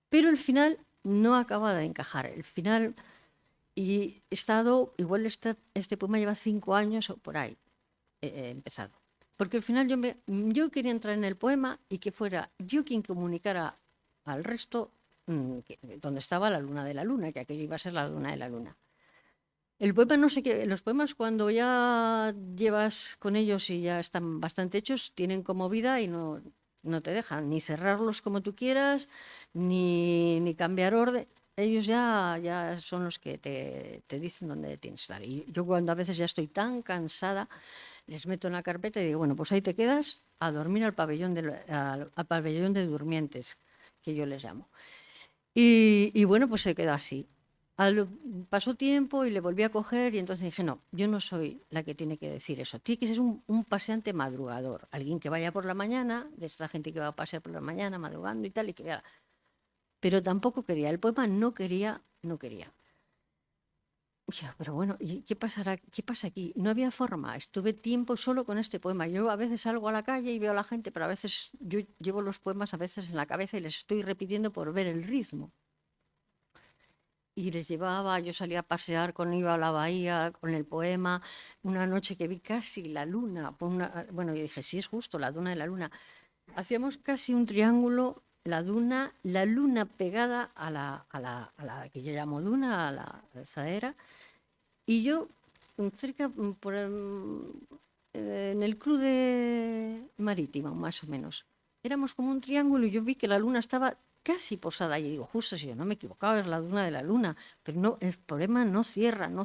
Pero el final no acaba de encajar. El final, y he estado, igual este poema lleva 5 años o por ahí empezado. Porque al final yo quería entrar en el poema y que fuera yo quien comunicara al resto dónde estaba la luna de la luna, que aquello iba a ser la luna de la luna. El poema, no sé qué, los poemas cuando ya llevas con ellos y ya están bastante hechos, tienen como vida y no te dejan ni cerrarlos como tú quieras, ni cambiar orden. Ellos ya son los que te dicen dónde tienes que estar. Y yo cuando a veces ya estoy tan cansada, les meto en la carpeta y digo, bueno, pues ahí te quedas a dormir al pabellón de durmientes, que yo les llamo. Y bueno, pues se quedó así. Pasó tiempo y le volví a coger y entonces dije, no, yo no soy la que tiene que decir eso. Tiene que ser un paseante madrugador, alguien que vaya por la mañana, de esta gente que va a pasear por la mañana madrugando y tal, y que vea. Pero tampoco quería, el poema no quería. Ya, pero bueno, ¿y qué pasa aquí? No había forma, estuve tiempo solo con este poema. Yo a veces salgo a la calle y veo a la gente, pero a veces yo llevo los poemas a veces en la cabeza y les estoy repitiendo por ver el ritmo. Y les llevaba, yo salía a pasear iba a la bahía con el poema, una noche que vi casi la luna, bueno, yo dije, sí, es justo, la duna de la luna. Hacíamos casi un triángulo, la luna pegada a la que yo llamo duna, a la zaera, y yo cerca, en el club marítimo, más o menos. Éramos como un triángulo y yo vi que la luna estaba casi posada y digo, justo si yo no me he equivocado, es la duna de la luna, pero no, el poema no cierra, no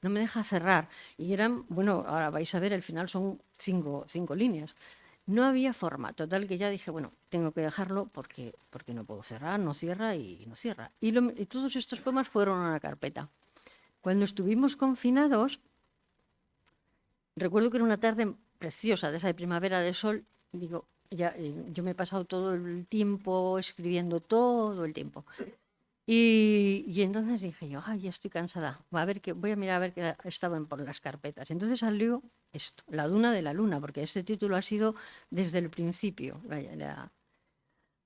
me deja cerrar. Y eran, bueno, ahora vais a ver, el final son 5 líneas. No había forma, total que ya dije, bueno, tengo que dejarlo porque no puedo cerrar, no cierra y no cierra. Y todos estos poemas fueron a una carpeta. Cuando estuvimos confinados, recuerdo que era una tarde preciosa, de esa de primavera de sol, digo, ya, yo me he pasado todo el tiempo escribiendo, todo el tiempo. Y entonces dije yo, ay, ya estoy cansada, voy a mirar a ver qué estaban por las carpetas. Entonces salió esto, La Duna de la Luna, porque este título ha sido desde el principio, vaya,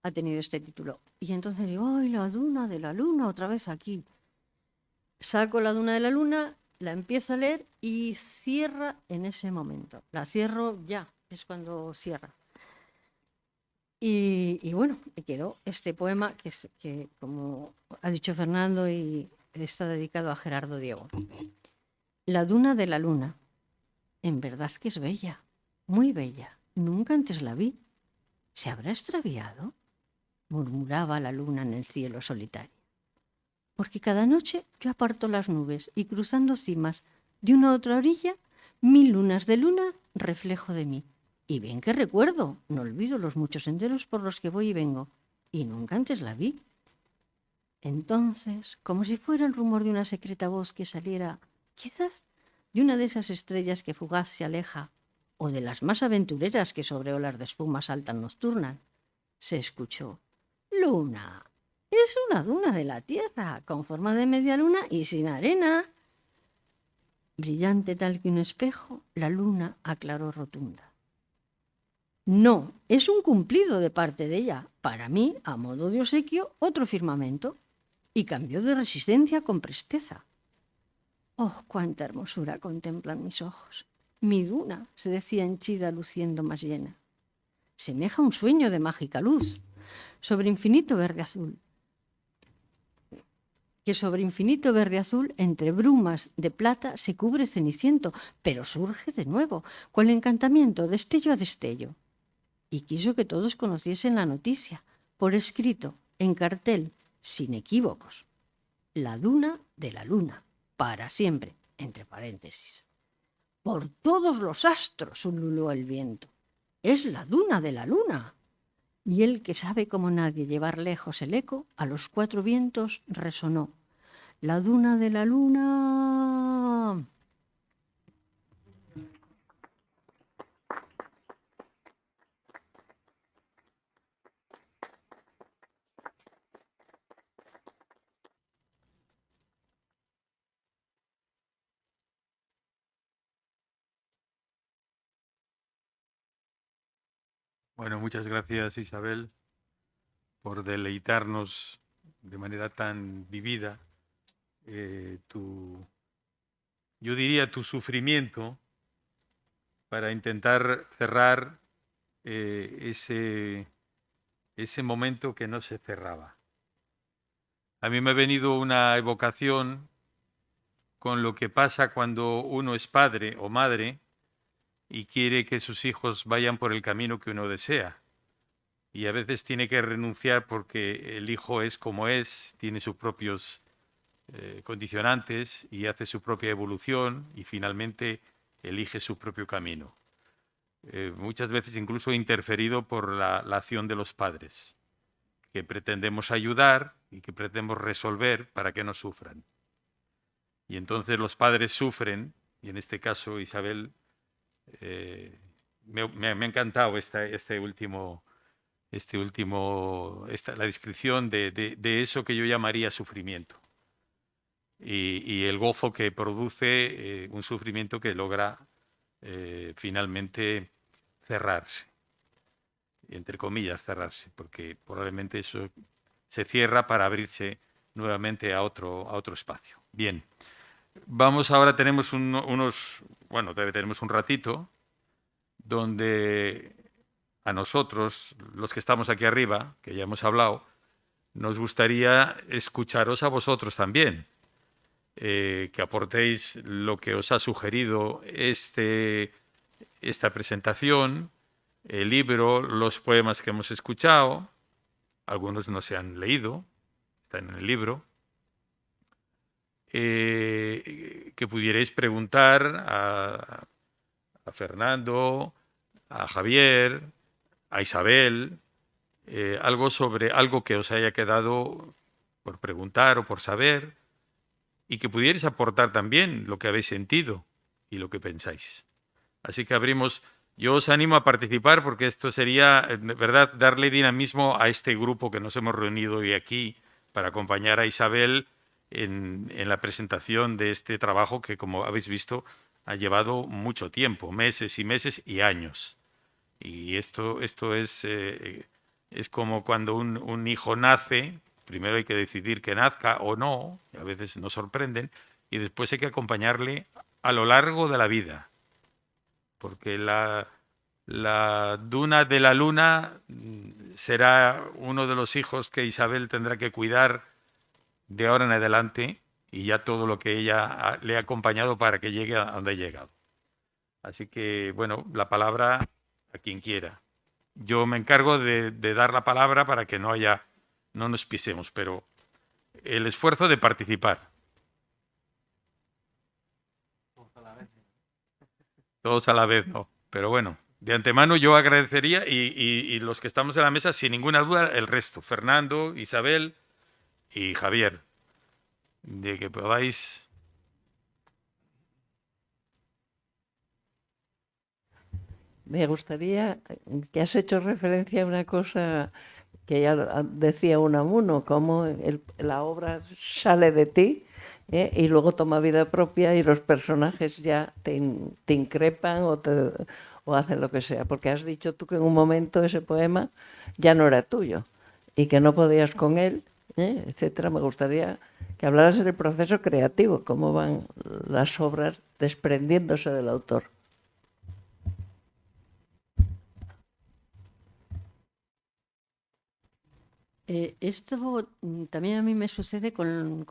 ha tenido este título. Y entonces digo, ay, La Duna de la Luna, otra vez aquí. Saco La Duna de la Luna, la empiezo a leer y cierra en ese momento. La cierro ya, es cuando cierra. Y bueno, me quedó este poema que, como ha dicho Fernando, y está dedicado a Gerardo Diego. La Duna de la Luna. En verdad que es bella, muy bella. Nunca antes la vi. ¿Se habrá extraviado?, murmuraba la luna en el cielo solitario. Porque cada noche yo aparto las nubes y, cruzando cimas de una a otra orilla, 1000 lunas de luna reflejo de mí. Y bien que recuerdo, no olvido los muchos senderos por los que voy y vengo, y nunca antes la vi. Entonces, como si fuera el rumor de una secreta voz que saliera, quizás, de una de esas estrellas que fugaz se aleja, o de las más aventureras que sobre olas de espuma saltan nocturnas, se escuchó: Luna, es una duna de la tierra, con forma de media luna y sin arena. Brillante tal que un espejo, la luna aclaró rotunda. No, es un cumplido de parte de ella. Para mí, a modo de obsequio, otro firmamento. Y cambió de resistencia con presteza. Oh, cuánta hermosura contemplan mis ojos. Mi duna, se decía henchida, luciendo más llena. Semeja un sueño de mágica luz, sobre infinito verde azul. Que sobre infinito verde azul, entre brumas de plata, se cubre ceniciento, pero surge de nuevo, con el encantamiento, destello a destello. Y quiso que todos conociesen la noticia, por escrito, en cartel, sin equívocos. La duna de la luna, para siempre, entre paréntesis. Por todos los astros, ululó el viento. Es la duna de la luna. Y él, que sabe como nadie llevar lejos el eco, a los 4 vientos resonó: la duna de la luna. Bueno, muchas gracias, Isabel, por deleitarnos de manera tan vivida yo diría, tu sufrimiento para intentar cerrar ese momento que no se cerraba. A mí me ha venido una evocación con lo que pasa cuando uno es padre o madre y quiere que sus hijos vayan por el camino que uno desea. Y a veces tiene que renunciar porque el hijo es como es, tiene sus propios condicionantes y hace su propia evolución y finalmente elige su propio camino. Muchas veces incluso interferido por la acción de los padres, que pretendemos ayudar y que pretendemos resolver para que no sufran. Y entonces los padres sufren, y en este caso, Isabel, me ha encantado la descripción de eso que yo llamaría sufrimiento. Y el gozo que produce un sufrimiento que logra finalmente cerrarse, entre comillas cerrarse, porque probablemente eso se cierra para abrirse nuevamente a otro espacio. Bien, vamos ahora, tenemos tenemos un ratito donde a nosotros, los que estamos aquí arriba, que ya hemos hablado, nos gustaría escucharos a vosotros también. Que aportéis lo que os ha sugerido esta presentación, el libro, los poemas que hemos escuchado. Algunos no se han leído, están en el libro. Que pudierais preguntar a Fernando, a Javier, a Isabel, algo que os haya quedado por preguntar o por saber y que pudierais aportar también lo que habéis sentido y lo que pensáis. Así que yo os animo a participar porque esto sería, de verdad, darle dinamismo a este grupo que nos hemos reunido hoy aquí para acompañar a Isabel en la presentación de este trabajo que, como habéis visto, ha llevado mucho tiempo, meses y meses y años. Y esto es como cuando un hijo nace, primero hay que decidir que nazca o no, y a veces nos sorprenden, y después hay que acompañarle a lo largo de la vida. Porque la duna de la luna será uno de los hijos que Isabel tendrá que cuidar de ahora en adelante y ya todo lo que ella le ha acompañado para que llegue a donde ha llegado. Así que, bueno, la palabra a quien quiera. Yo me encargo de dar la palabra para que no nos pisemos, pero el esfuerzo de participar. Todos a la vez, no. Pero bueno, de antemano yo agradecería y los que estamos en la mesa, sin ninguna duda, el resto, Fernando, Isabel y Javier, de que podáis... Me gustaría que has hecho referencia a una cosa que ya decía Unamuno, cómo la obra sale de ti y luego toma vida propia y los personajes ya te increpan o hacen lo que sea. Porque has dicho tú que en un momento ese poema ya no era tuyo y que no podías con él, etcétera. Me gustaría que hablaras del proceso creativo, cómo van las obras desprendiéndose del autor. Esto también a mí me sucede con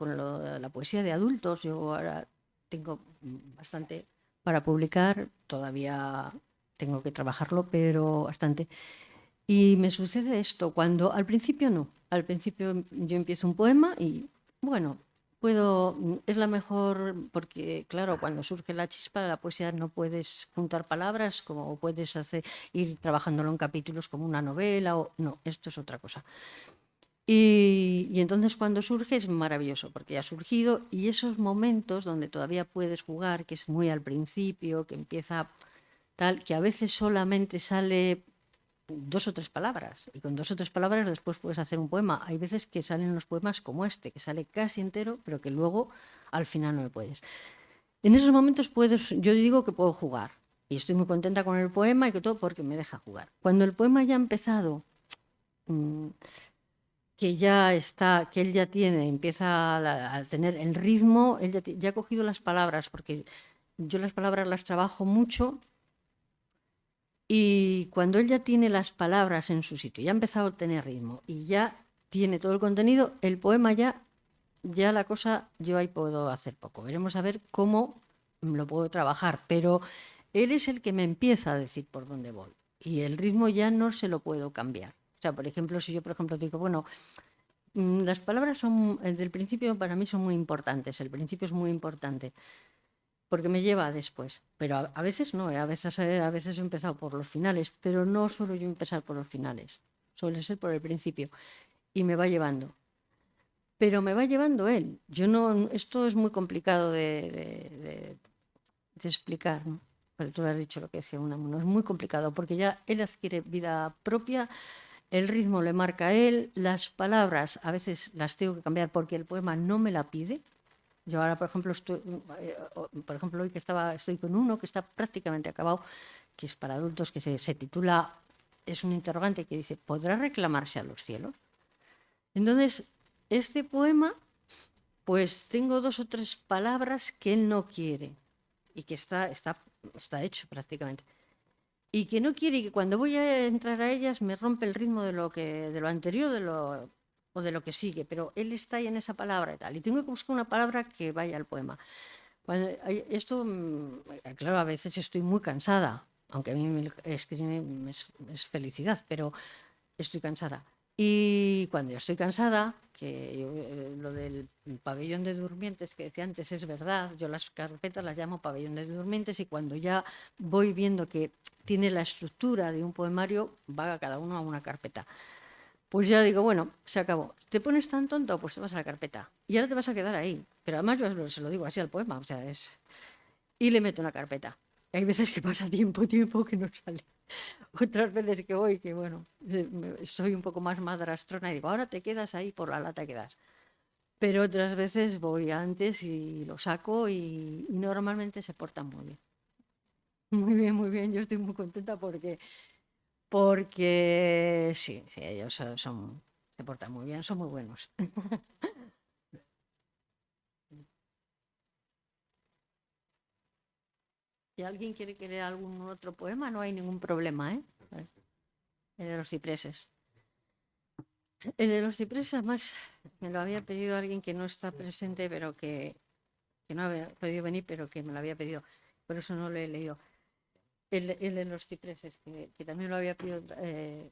la poesía de adultos. Yo ahora tengo bastante para publicar, todavía tengo que trabajarlo, pero bastante. Y me sucede esto, cuando al principio no, al principio yo empiezo un poema y bueno, es la mejor, porque claro, cuando surge la chispa de la poesía no puedes juntar palabras como puedes ir trabajándolo en capítulos como una novela o no, esto es otra cosa. Y entonces cuando surge es maravilloso, porque ya ha surgido y esos momentos donde todavía puedes jugar, que es muy al principio, que empieza tal, que a veces solamente sale 2 o 3 palabras y con 2 o 3 palabras después puedes hacer un poema. Hay veces que salen los poemas como este, que sale casi entero, pero que luego al final no me puedes. En esos momentos yo digo que puedo jugar y estoy muy contenta con el poema y que todo porque me deja jugar. Cuando el poema ya ha empezado... que ya está, que él ya empieza a tener el ritmo, él ya ha cogido las palabras, porque yo las palabras las trabajo mucho y cuando él ya tiene las palabras en su sitio, ya ha empezado a tener ritmo y ya tiene todo el contenido, el poema ya la cosa, yo ahí puedo hacer poco. Veremos a ver cómo lo puedo trabajar, pero él es el que me empieza a decir por dónde voy y el ritmo ya no se lo puedo cambiar. O sea, por ejemplo, si yo, por ejemplo, digo, bueno, las palabras del principio para mí son muy importantes, el principio es muy importante, porque me lleva después, pero a veces no, a veces he empezado por los finales, pero no suelo yo empezar por los finales, suele ser por el principio, y me va llevando. Pero me va llevando él. Esto es muy complicado de explicar, ¿no? Pero tú has dicho lo que decía Unamuno, es muy complicado, porque ya él adquiere vida propia. El ritmo le marca a él, las palabras a veces las tengo que cambiar porque el poema no me la pide. Yo ahora, por ejemplo, hoy que estoy con uno que está prácticamente acabado, que es para adultos, que se titula, es un interrogante que dice, ¿podrá reclamarse a los cielos? Entonces, este poema, pues tengo 2 o 3 palabras que él no quiere y que está hecho prácticamente. Y que no quiere que cuando voy a entrar a ellas me rompe el ritmo de lo anterior o de lo que sigue, pero él está ahí en esa palabra y tal. Y tengo que buscar una palabra que vaya al poema. Esto, claro, a veces estoy muy cansada, aunque a mí escribir es felicidad, pero estoy cansada. Y cuando yo estoy cansada, que lo del pabellón de durmientes que decía antes es verdad, yo las carpetas las llamo pabellón de durmientes, y cuando ya voy viendo que tiene la estructura de un poemario, va cada uno a una carpeta. Pues ya digo, bueno, se acabó. ¿Te pones tan tonto? Pues te vas a la carpeta. Y ahora te vas a quedar ahí. Pero además yo se lo digo así al poema, o sea, es... Y le meto una carpeta. Hay veces que pasa tiempo que no sale. Otras veces que voy, que bueno, soy un poco más madrastrona y digo, ahora te quedas ahí por la lata que das. Pero otras veces voy antes y lo saco y normalmente se portan muy bien. Muy bien, muy bien. Yo estoy muy contenta porque sí, ellos se portan muy bien, son muy buenos. Si alguien quiere que lea algún otro poema, no hay ningún problema, ¿eh? El de los cipreses. El de los cipreses, además, me lo había pedido alguien que no está presente, pero que no había podido venir, pero que me lo había pedido. Por eso no lo he leído. El de los cipreses, que también lo había pedido, que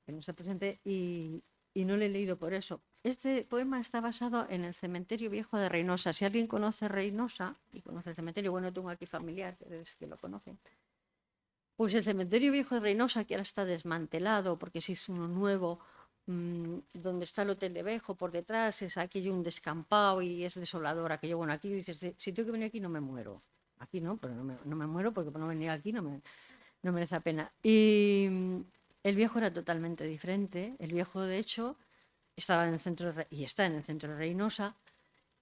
no está presente, y no lo he leído por eso. Este poema está basado en el cementerio viejo de Reynosa. Si alguien conoce Reynosa y conoce el cementerio, bueno, tengo aquí familiares que lo conocen. Pues el cementerio viejo de Reynosa, que ahora está desmantelado porque se hizo uno nuevo, donde está el Hotel de Bejo por detrás, es aquello un descampado y es desolador aquello. Bueno, aquí dices, si tengo que venir aquí no me muero. Aquí no, pero no me muero porque por no venir aquí no merece la pena. Y el viejo era totalmente diferente. El viejo, de hecho, estaba en el centro y está en el centro de Reynosa,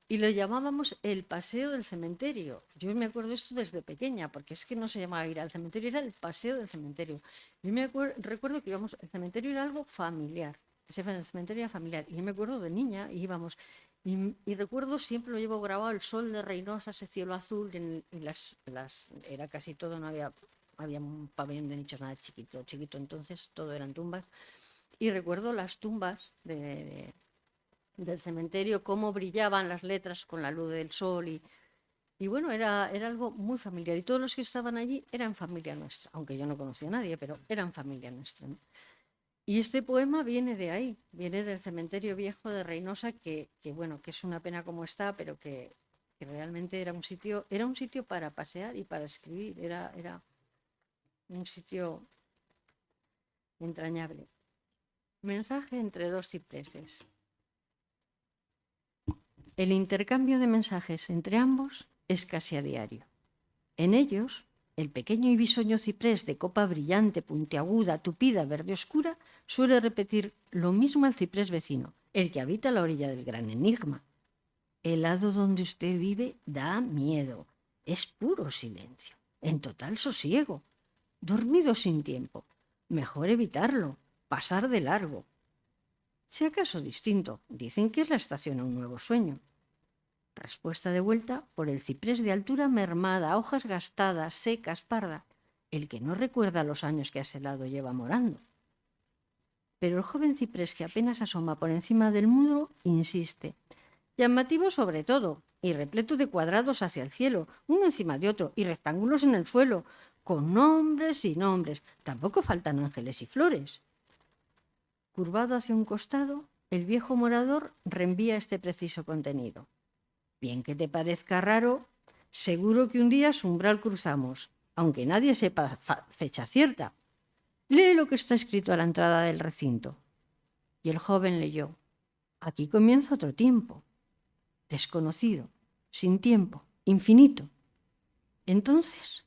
y lo llamábamos el paseo del cementerio. Yo me acuerdo esto desde pequeña, porque es que no se llamaba ir al cementerio, era el paseo del cementerio. Yo recuerdo que íbamos, el cementerio era algo familiar, el cementerio era familiar, y yo me acuerdo de niña, y íbamos, y recuerdo, siempre lo llevo grabado, el sol de Reynosa, ese cielo azul, era casi todo, no había un pabellón de nichos, nada chiquito, entonces todo eran tumbas. Y recuerdo las tumbas del cementerio, cómo brillaban las letras con la luz del sol, y bueno, era algo muy familiar, y todos los que estaban allí eran familia nuestra, aunque yo no conocía a nadie, pero eran familia nuestra, ¿no? Y este poema viene de ahí, viene del cementerio viejo de Reynosa, que bueno, que es una pena como está, pero que realmente era un sitio para pasear y para escribir, era un sitio entrañable. Mensaje entre dos cipreses. El intercambio de mensajes entre ambos es casi a diario. En ellos, el pequeño y bisoño ciprés de copa brillante, puntiaguda, tupida, verde oscura, suele repetir lo mismo al ciprés vecino, el que habita a la orilla del gran enigma. El lado donde usted vive da miedo. Es puro silencio, en total sosiego, dormido sin tiempo. Mejor evitarlo, pasar de largo. Si acaso distinto, dicen que es la estación a un nuevo sueño. Respuesta de vuelta por el ciprés de altura mermada, hojas gastadas, secas, parda, el que no recuerda los años que a ese lado lleva morando. Pero el joven ciprés que apenas asoma por encima del muro insiste, llamativo sobre todo, y repleto de cuadrados hacia el cielo, uno encima de otro, y rectángulos en el suelo, con nombres y nombres. Tampoco faltan ángeles y flores. Curvado hacia un costado, el viejo morador reenvía este preciso contenido. Bien que te parezca raro, seguro que un día su umbral cruzamos, aunque nadie sepa fecha cierta. Lee lo que está escrito a la entrada del recinto. Y el joven leyó. Aquí comienza otro tiempo. Desconocido, sin tiempo, infinito. Entonces,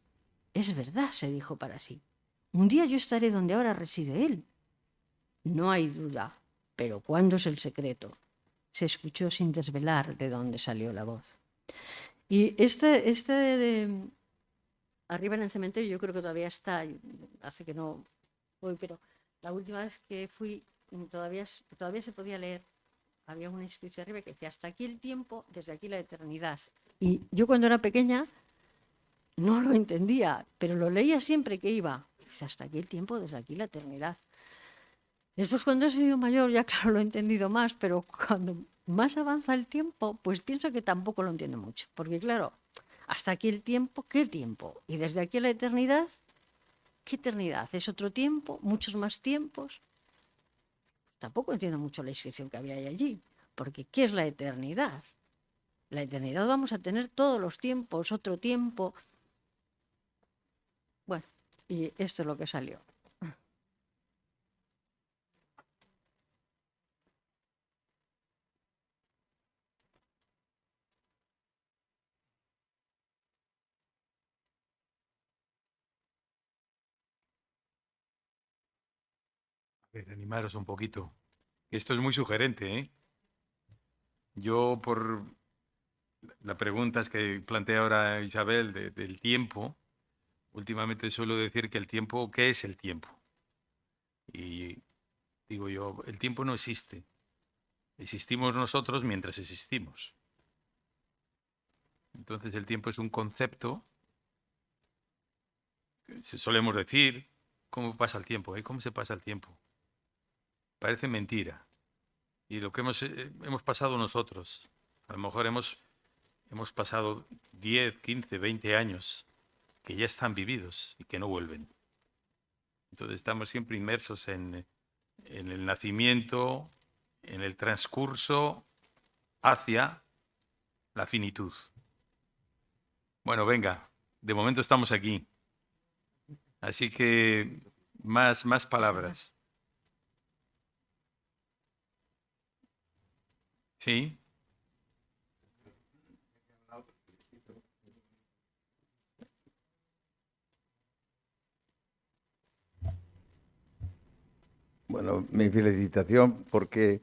es verdad, se dijo para sí. Un día yo estaré donde ahora reside él. No hay duda, pero ¿cuándo es el secreto? Se escuchó sin desvelar de dónde salió la voz. Y este de arriba en el cementerio, yo creo que todavía está, hace que no voy, pero la última vez que fui todavía se podía leer. Había una inscripción arriba que decía, hasta aquí el tiempo, desde aquí la eternidad. Y yo cuando era pequeña no lo entendía, pero lo leía siempre que iba. Dice, hasta aquí el tiempo, desde aquí la eternidad. Después, cuando he sido mayor, ya claro, lo he entendido más, pero cuando más avanza el tiempo, pues pienso que tampoco lo entiendo mucho. Porque claro, hasta aquí el tiempo, ¿qué tiempo? Y desde aquí a la eternidad, ¿qué eternidad? ¿Es otro tiempo? ¿Muchos más tiempos? tampoco entiendo mucho la inscripción que había allí, porque ¿qué es la eternidad? La eternidad vamos a tener todos los tiempos, otro tiempo. Bueno, y esto es lo que salió. A ver, animaros un poquito. Esto es muy sugerente, ¿eh? Yo, por las preguntas que plantea ahora Isabel del tiempo, últimamente suelo decir que el tiempo, ¿qué es el tiempo? Y digo yo, el tiempo no existe. Existimos nosotros mientras existimos. Entonces el tiempo es un concepto, solemos decir, ¿cómo pasa el tiempo? ¿Cómo se pasa el tiempo? Parece mentira. Y lo que hemos pasado nosotros, a lo mejor hemos pasado 10, 15, 20 años que ya están vividos y que no vuelven. Entonces estamos siempre inmersos en el nacimiento, en el transcurso hacia la finitud. Bueno, venga, de momento estamos aquí. Así que más palabras. ¿Sí? Bueno, mi felicitación porque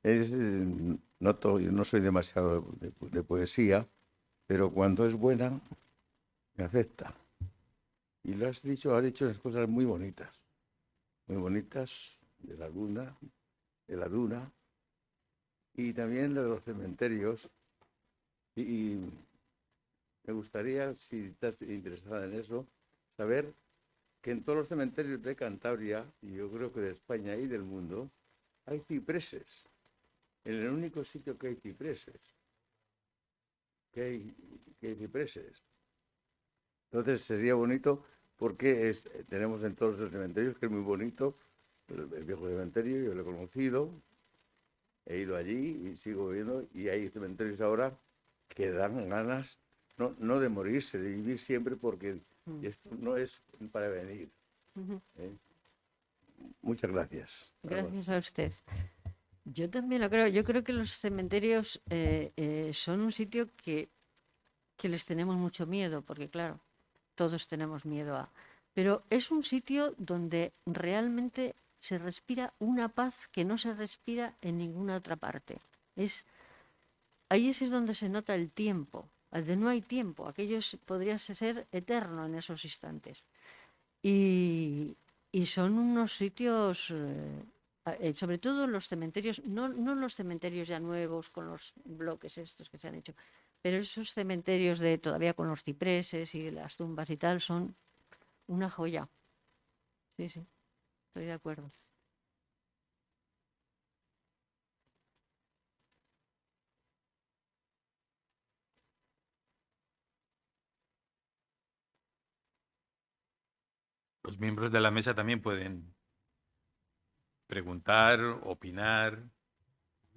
yo no soy demasiado de poesía, pero cuando es buena me afecta. Y has dicho unas cosas muy bonitas de la luna, de la duna, y también de los cementerios. Y me gustaría, si estás interesada en eso, saber que en todos los cementerios de Cantabria, y yo creo que de España y del mundo, hay cipreses. En el único sitio que hay cipreses. Que hay cipreses. Entonces sería bonito porque tenemos en todos los cementerios, que es muy bonito, el viejo cementerio, yo lo he conocido, he ido allí y sigo viendo, y hay cementerios ahora que dan ganas, no de morirse, de vivir siempre, porque esto no es para venir. Muchas gracias. Gracias a usted. Yo también lo creo. Yo creo que los cementerios son un sitio que les tenemos mucho miedo, porque claro, todos tenemos miedo a... Pero es un sitio donde realmente se respira una paz que no se respira en ninguna otra parte. Ahí es donde se nota el tiempo. Donde no hay tiempo. Aquello podría ser eterno en esos instantes. Y son unos sitios, sobre todo los cementerios, no los cementerios ya nuevos con los bloques estos que se han hecho, pero esos cementerios todavía con los cipreses y las tumbas y tal son una joya. Sí, estoy de acuerdo. Los miembros de la mesa también pueden preguntar, opinar,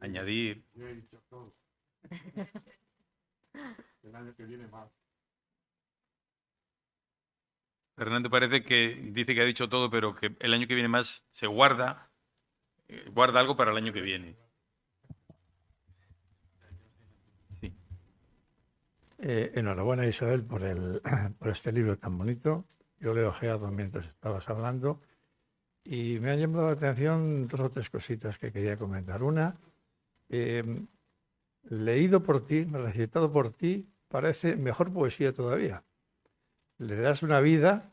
añadir. Yo he dicho todo. El año que viene más. Fernando parece que dice que ha dicho todo, pero que el año que viene más se guarda algo para el año que viene. Sí. Enhorabuena, Isabel, por este libro tan bonito. Yo lo he ojeado mientras estabas hablando y me ha llamado la atención 2 o 3 cositas que quería comentar. Una, leído por ti, recitado por ti, parece mejor poesía todavía. Le das una vida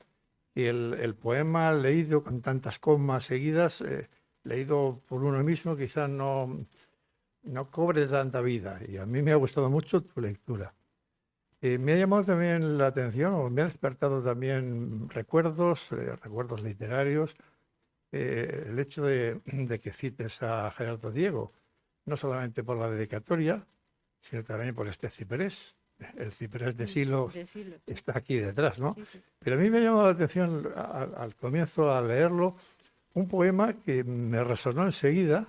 y el poema leído con tantas comas seguidas, leído por uno mismo, quizás no cobre tanta vida. Y a mí me ha gustado mucho tu lectura. Me ha llamado también la atención, o me ha despertado también recuerdos literarios, el hecho de que cites a Gerardo Diego, no solamente por la dedicatoria, sino también por este ciprés. El ciprés de Silo está aquí detrás, ¿no? Sí, sí. Pero a mí me ha llamado la atención al comienzo, al leerlo, un poema que me resonó enseguida,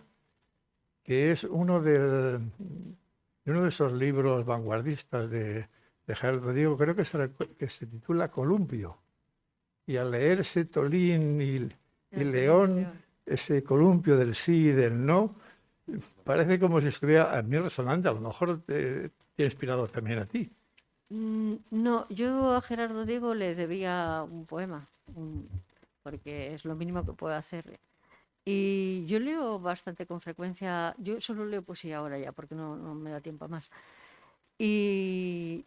que es de uno de esos libros vanguardistas de Gerardo Diego, creo que se titula Columpio. Y al leerse Tolín y León, ese columpio del sí y del no, parece como si estuviera a mí resonante. A lo mejor te ha inspirado también a ti. No, yo a Gerardo Diego le debía un poema, porque es lo mínimo que puedo hacerle. Y yo leo bastante con frecuencia, yo solo leo poesía ahora ya, porque no me da tiempo a más. Y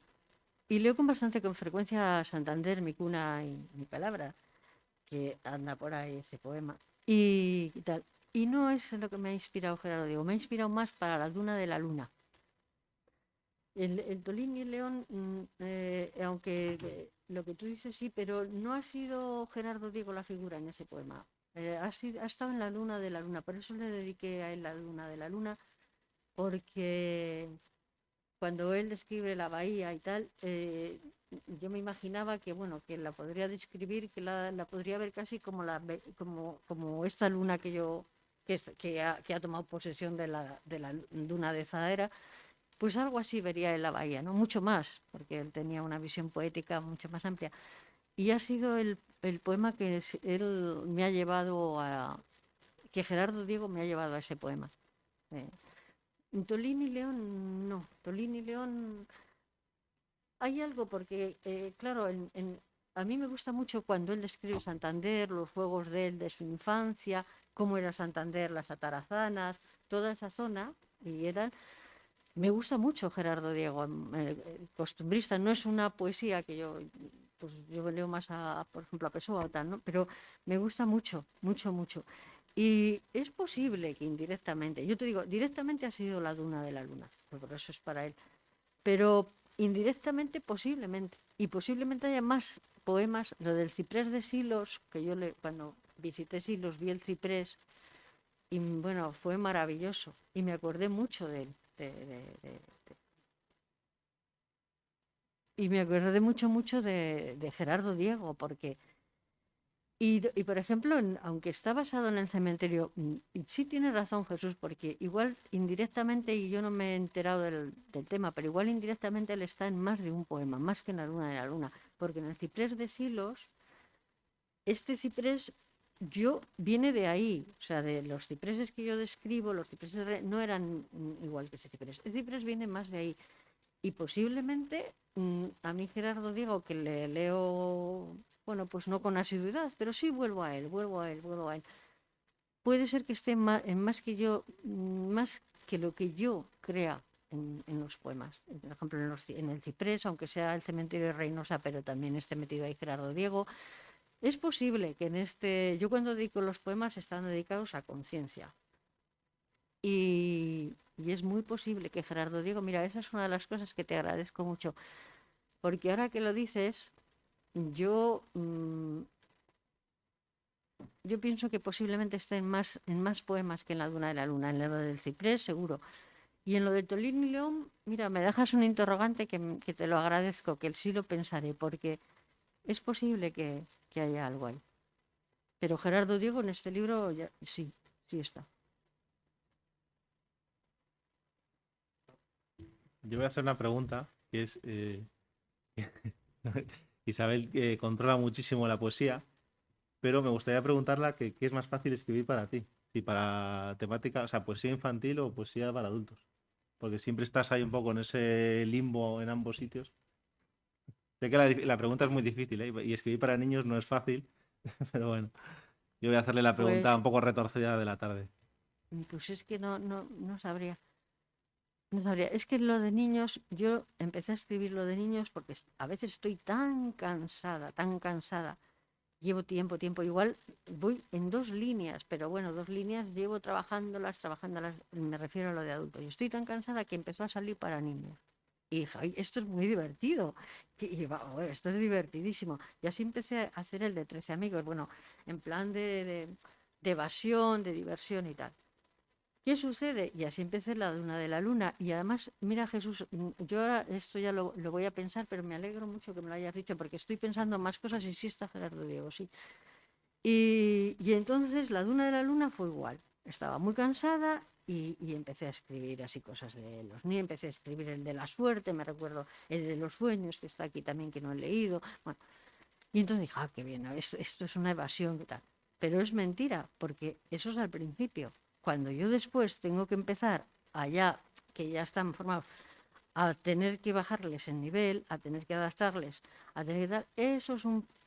leo con frecuencia Santander, mi cuna y mi palabra, que anda por ahí ese poema. Y tal. Y no es lo que me ha inspirado Gerardo Diego, me ha inspirado más para la Duna de la Luna. El Tolín y el León, aunque lo que tú dices sí, pero no ha sido Gerardo Diego la figura en ese poema. Ha estado en la Luna de la Luna, por eso le dediqué a él la Luna de la Luna, porque cuando él describe la bahía y tal, yo me imaginaba que, bueno, que la podría describir, que la podría ver casi como, como esta luna que ha tomado posesión de la Duna de Zadera. Pues algo así vería en la bahía, ¿no? Mucho más, porque él tenía una visión poética mucho más amplia. Y ha sido el poema que él me ha llevado que Gerardo Diego me ha llevado a ese poema. Tolín y León, no. Tolín y León, hay algo porque, claro, a mí me gusta mucho cuando él describe Santander, los juegos de él, de su infancia, cómo era Santander, las atarazanas, toda esa zona, me gusta mucho Gerardo Diego, costumbrista. No es una poesía que yo leo más por ejemplo, a Pessoa o tal, ¿no? Pero me gusta mucho, mucho, mucho. Y es posible que indirectamente, yo te digo, directamente ha sido la Duna de la Luna, por eso es para él. Pero indirectamente, posiblemente. Y posiblemente haya más poemas. Lo del ciprés de Silos, que cuando visité Silos vi el ciprés, y bueno, fue maravilloso. Y me acordé mucho de él. Y me acordé mucho de Gerardo Diego, porque... Y por ejemplo, aunque está basado en el cementerio, sí tiene razón Jesús, porque igual indirectamente, y yo no me he enterado del tema, pero igual indirectamente él está en más de un poema, más que en la Luna de la Luna, porque en el ciprés de Silos, este ciprés viene de ahí, o sea, de los cipreses que yo describo, los cipreses no eran igual que ese ciprés. El ciprés viene más de ahí. Y posiblemente a mí Gerardo Diego, que le leo, bueno, pues no con asiduidad, pero sí vuelvo a él. Puede ser que esté en más que yo, más que lo que yo crea en los poemas. Por ejemplo, en el ciprés, aunque sea el cementerio de Reynosa, pero también esté metido ahí Gerardo Diego. Es posible que yo cuando dedico los poemas están dedicados a conciencia. Y es muy posible que Gerardo Diego, mira, esa es una de las cosas que te agradezco mucho, porque ahora que lo dices, yo pienso que posiblemente esté en más poemas que en la Duna de la Luna, en lo del ciprés seguro. Y en lo de Tolín y León, mira, me dejas un interrogante que te lo agradezco, que sí lo pensaré, porque es posible que haya algo ahí. Pero Gerardo Diego en este libro sí está. Yo voy a hacer una pregunta, que es... Isabel controla muchísimo la poesía, pero me gustaría preguntarla qué es más fácil escribir para ti, si para temática, o sea, poesía infantil o poesía para adultos, porque siempre estás ahí un poco en ese limbo en ambos sitios. Sé que la pregunta es muy difícil, ¿eh? Y escribir para niños no es fácil, pero bueno, yo voy a hacerle la pregunta un poco retorcida de la tarde. Pues es que no sabría. No sabría. Es que lo de niños, yo empecé a escribir lo de niños porque a veces estoy tan cansada. Llevo tiempo. Igual voy en 2 líneas, pero bueno, 2 líneas llevo trabajándolas, me refiero a lo de adultos. Yo estoy tan cansada que empezó a salir para niños. Y dije, ay, esto es muy divertido. Esto es divertidísimo. Y así empecé a hacer el de 13 amigos. Bueno, en plan de evasión, de diversión y tal. ¿Qué sucede? Y así empecé la Duna de la Luna. Y además, mira Jesús, yo ahora esto ya lo voy a pensar, pero me alegro mucho que me lo hayas dicho, porque estoy pensando más cosas y sí está Gerardo Diego, sí. Y entonces la Duna de la Luna fue igual. Estaba muy cansada y empecé a escribir así cosas de los niños. Empecé a escribir el de la suerte, me recuerdo el de los sueños, que está aquí también, que no he leído. Bueno, y entonces dije, qué bien, esto es una evasión, ¿qué tal? Pero es mentira, porque eso es al principio. Cuando yo después tengo que empezar allá, que ya están formados, a tener que bajarles el nivel, a tener que adaptarles, a tener que dar, eso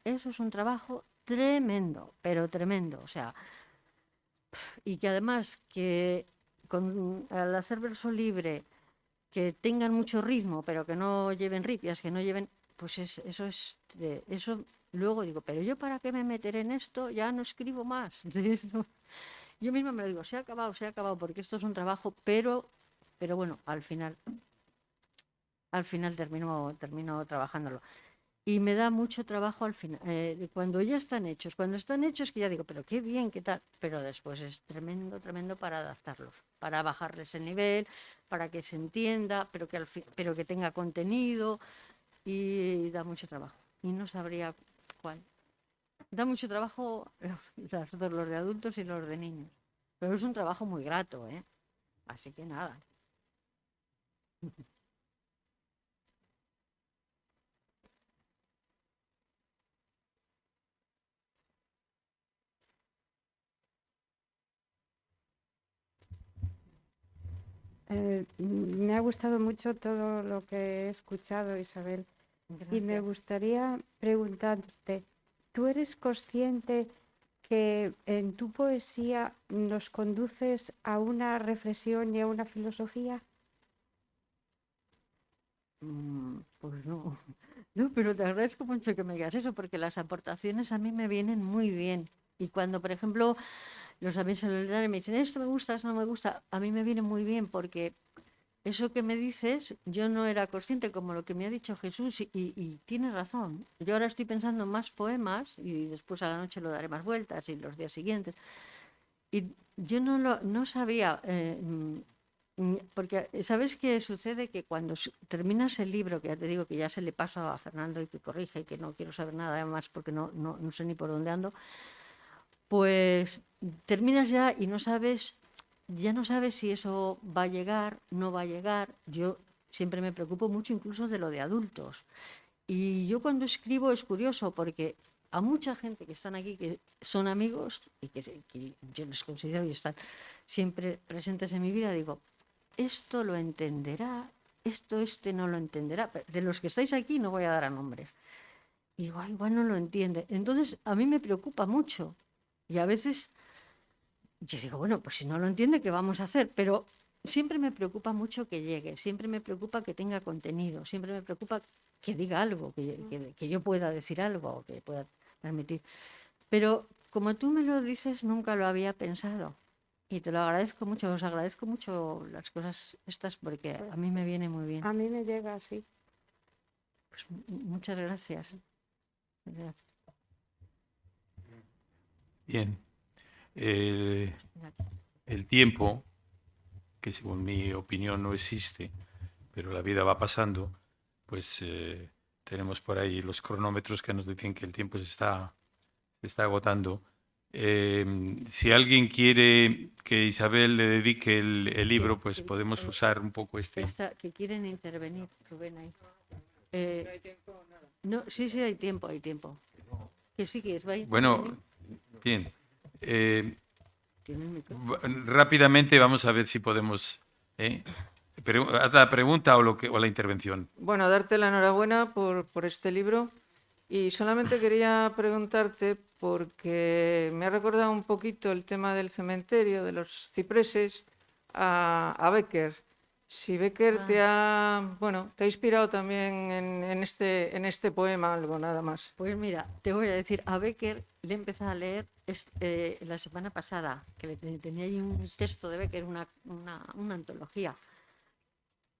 es un trabajo tremendo, pero tremendo. O sea, y que además que al hacer verso libre, que tengan mucho ritmo, pero que no lleven ripias, que no lleven, pues eso luego digo, pero yo para qué me meteré en esto, ya no escribo más de esto. Yo misma me lo digo, se ha acabado, porque esto es un trabajo, pero bueno, al final termino trabajándolo. Y me da mucho trabajo al final, cuando ya están hechos. Cuando están hechos, que ya digo, pero qué bien, qué tal. Pero después es tremendo, tremendo para adaptarlos, para bajarles el nivel, para que se entienda, pero que tenga contenido. Y da mucho trabajo. Y no sabría cuál. Da mucho trabajo los de adultos y los de niños. Pero es un trabajo muy grato, ¿eh? Así que nada. Me ha gustado mucho todo lo que he escuchado, Isabel, y me Gracias. gustaría preguntarte, ¿tú eres consciente que en tu poesía nos conduces a una reflexión y a una filosofía? Pues no. No, pero te agradezco mucho que me digas eso, porque las aportaciones a mí me vienen muy bien. Y cuando, por ejemplo, los amigos solidarios me dicen, esto me gusta, esto no me gusta, a mí me viene muy bien, porque eso que me dices, yo no era consciente, como lo que me ha dicho Jesús, y tienes razón. Yo ahora estoy pensando en más poemas y después a la noche lo daré más vueltas y los días siguientes. Y yo no sabía, porque ¿sabes qué sucede? Que cuando terminas el libro, que ya te digo que ya se le paso a Fernando y que corrige y que no quiero saber nada más porque no sé ni por dónde ando, pues terminas ya y ya no sabes si eso va a llegar, no va a llegar. Yo siempre me preocupo mucho incluso de lo de adultos. Y yo cuando escribo es curioso porque a mucha gente que están aquí, que son amigos y que yo les considero y están siempre presentes en mi vida, digo, esto lo entenderá, este no lo entenderá. De los que estáis aquí no voy a dar a nombres. Y digo, igual no lo entiende. Entonces a mí me preocupa mucho. Y a veces yo digo, bueno, pues si no lo entiende, ¿qué vamos a hacer? Pero siempre me preocupa mucho que llegue, siempre me preocupa que tenga contenido, siempre me preocupa que diga algo, que yo pueda decir algo, que pueda transmitir. Pero como tú me lo dices, nunca lo había pensado. Y te lo agradezco mucho, os agradezco mucho las cosas estas porque a mí me viene muy bien. A mí me llega así. Pues muchas gracias. Gracias. Bien. El tiempo, que según mi opinión no existe, pero la vida va pasando, pues tenemos por ahí los cronómetros que nos dicen que el tiempo se está agotando. Si alguien quiere que Isabel le dedique el libro, pues podemos usar un poco este. Que quieren intervenir, Rubén, ahí. No, sí, hay tiempo, hay tiempo. Que sí, que es va a Bueno, bien. Tiene el micrófono. Rápidamente vamos a ver si podemos. Haz la pregunta o la intervención. Bueno, darte la enhorabuena por este libro y solamente quería preguntarte porque me ha recordado un poquito el tema del cementerio, de los cipreses, a Becker. Si Becker te ha inspirado también en este poema algo, nada más. Pues mira, te voy a decir, a Becker le he empezado a leer la semana pasada, que tenía ahí un texto de Becker, una antología.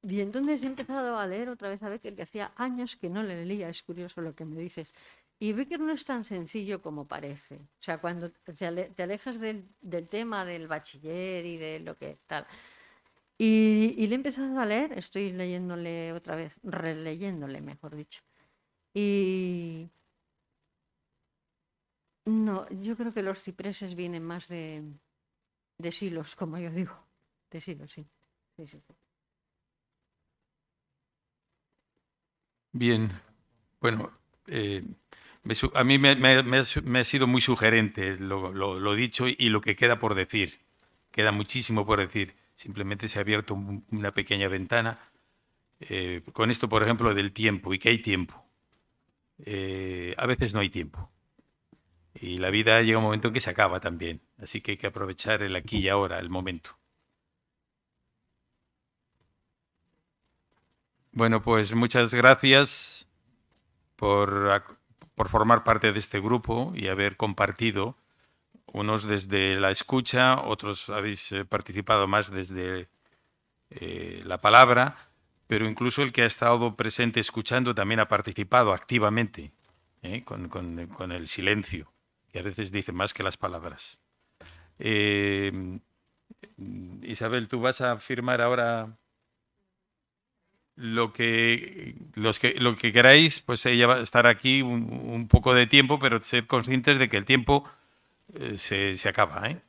Y entonces he empezado a leer otra vez a Becker, que hacía años que no le leía, es curioso lo que me dices. Y Becker no es tan sencillo como parece. O sea, cuando te alejas del tema del bachiller y de lo que tal. Y le he empezado a leer, estoy leyéndole otra vez, releyéndole, mejor dicho. Y No, yo creo que los cipreses vienen más de silos, como yo digo. De silos, sí. Sí, sí, sí. Bien, bueno, a mí me ha sido muy sugerente lo dicho y lo que queda por decir. Queda muchísimo por decir. Simplemente se ha abierto una pequeña ventana. Con esto, por ejemplo, del tiempo y que hay tiempo. A veces no hay tiempo. Y la vida llega un momento en que se acaba también. Así que hay que aprovechar el aquí y ahora, el momento. Bueno, pues muchas gracias por formar parte de este grupo y haber compartido, unos desde la escucha, otros habéis participado más desde la palabra, pero incluso el que ha estado presente escuchando también ha participado activamente, con el silencio, que a veces dice más que las palabras. Isabel, tú vas a firmar ahora lo que queráis, pues ella va a estar aquí un poco de tiempo, pero sed conscientes de que el tiempo se acaba, ¿eh?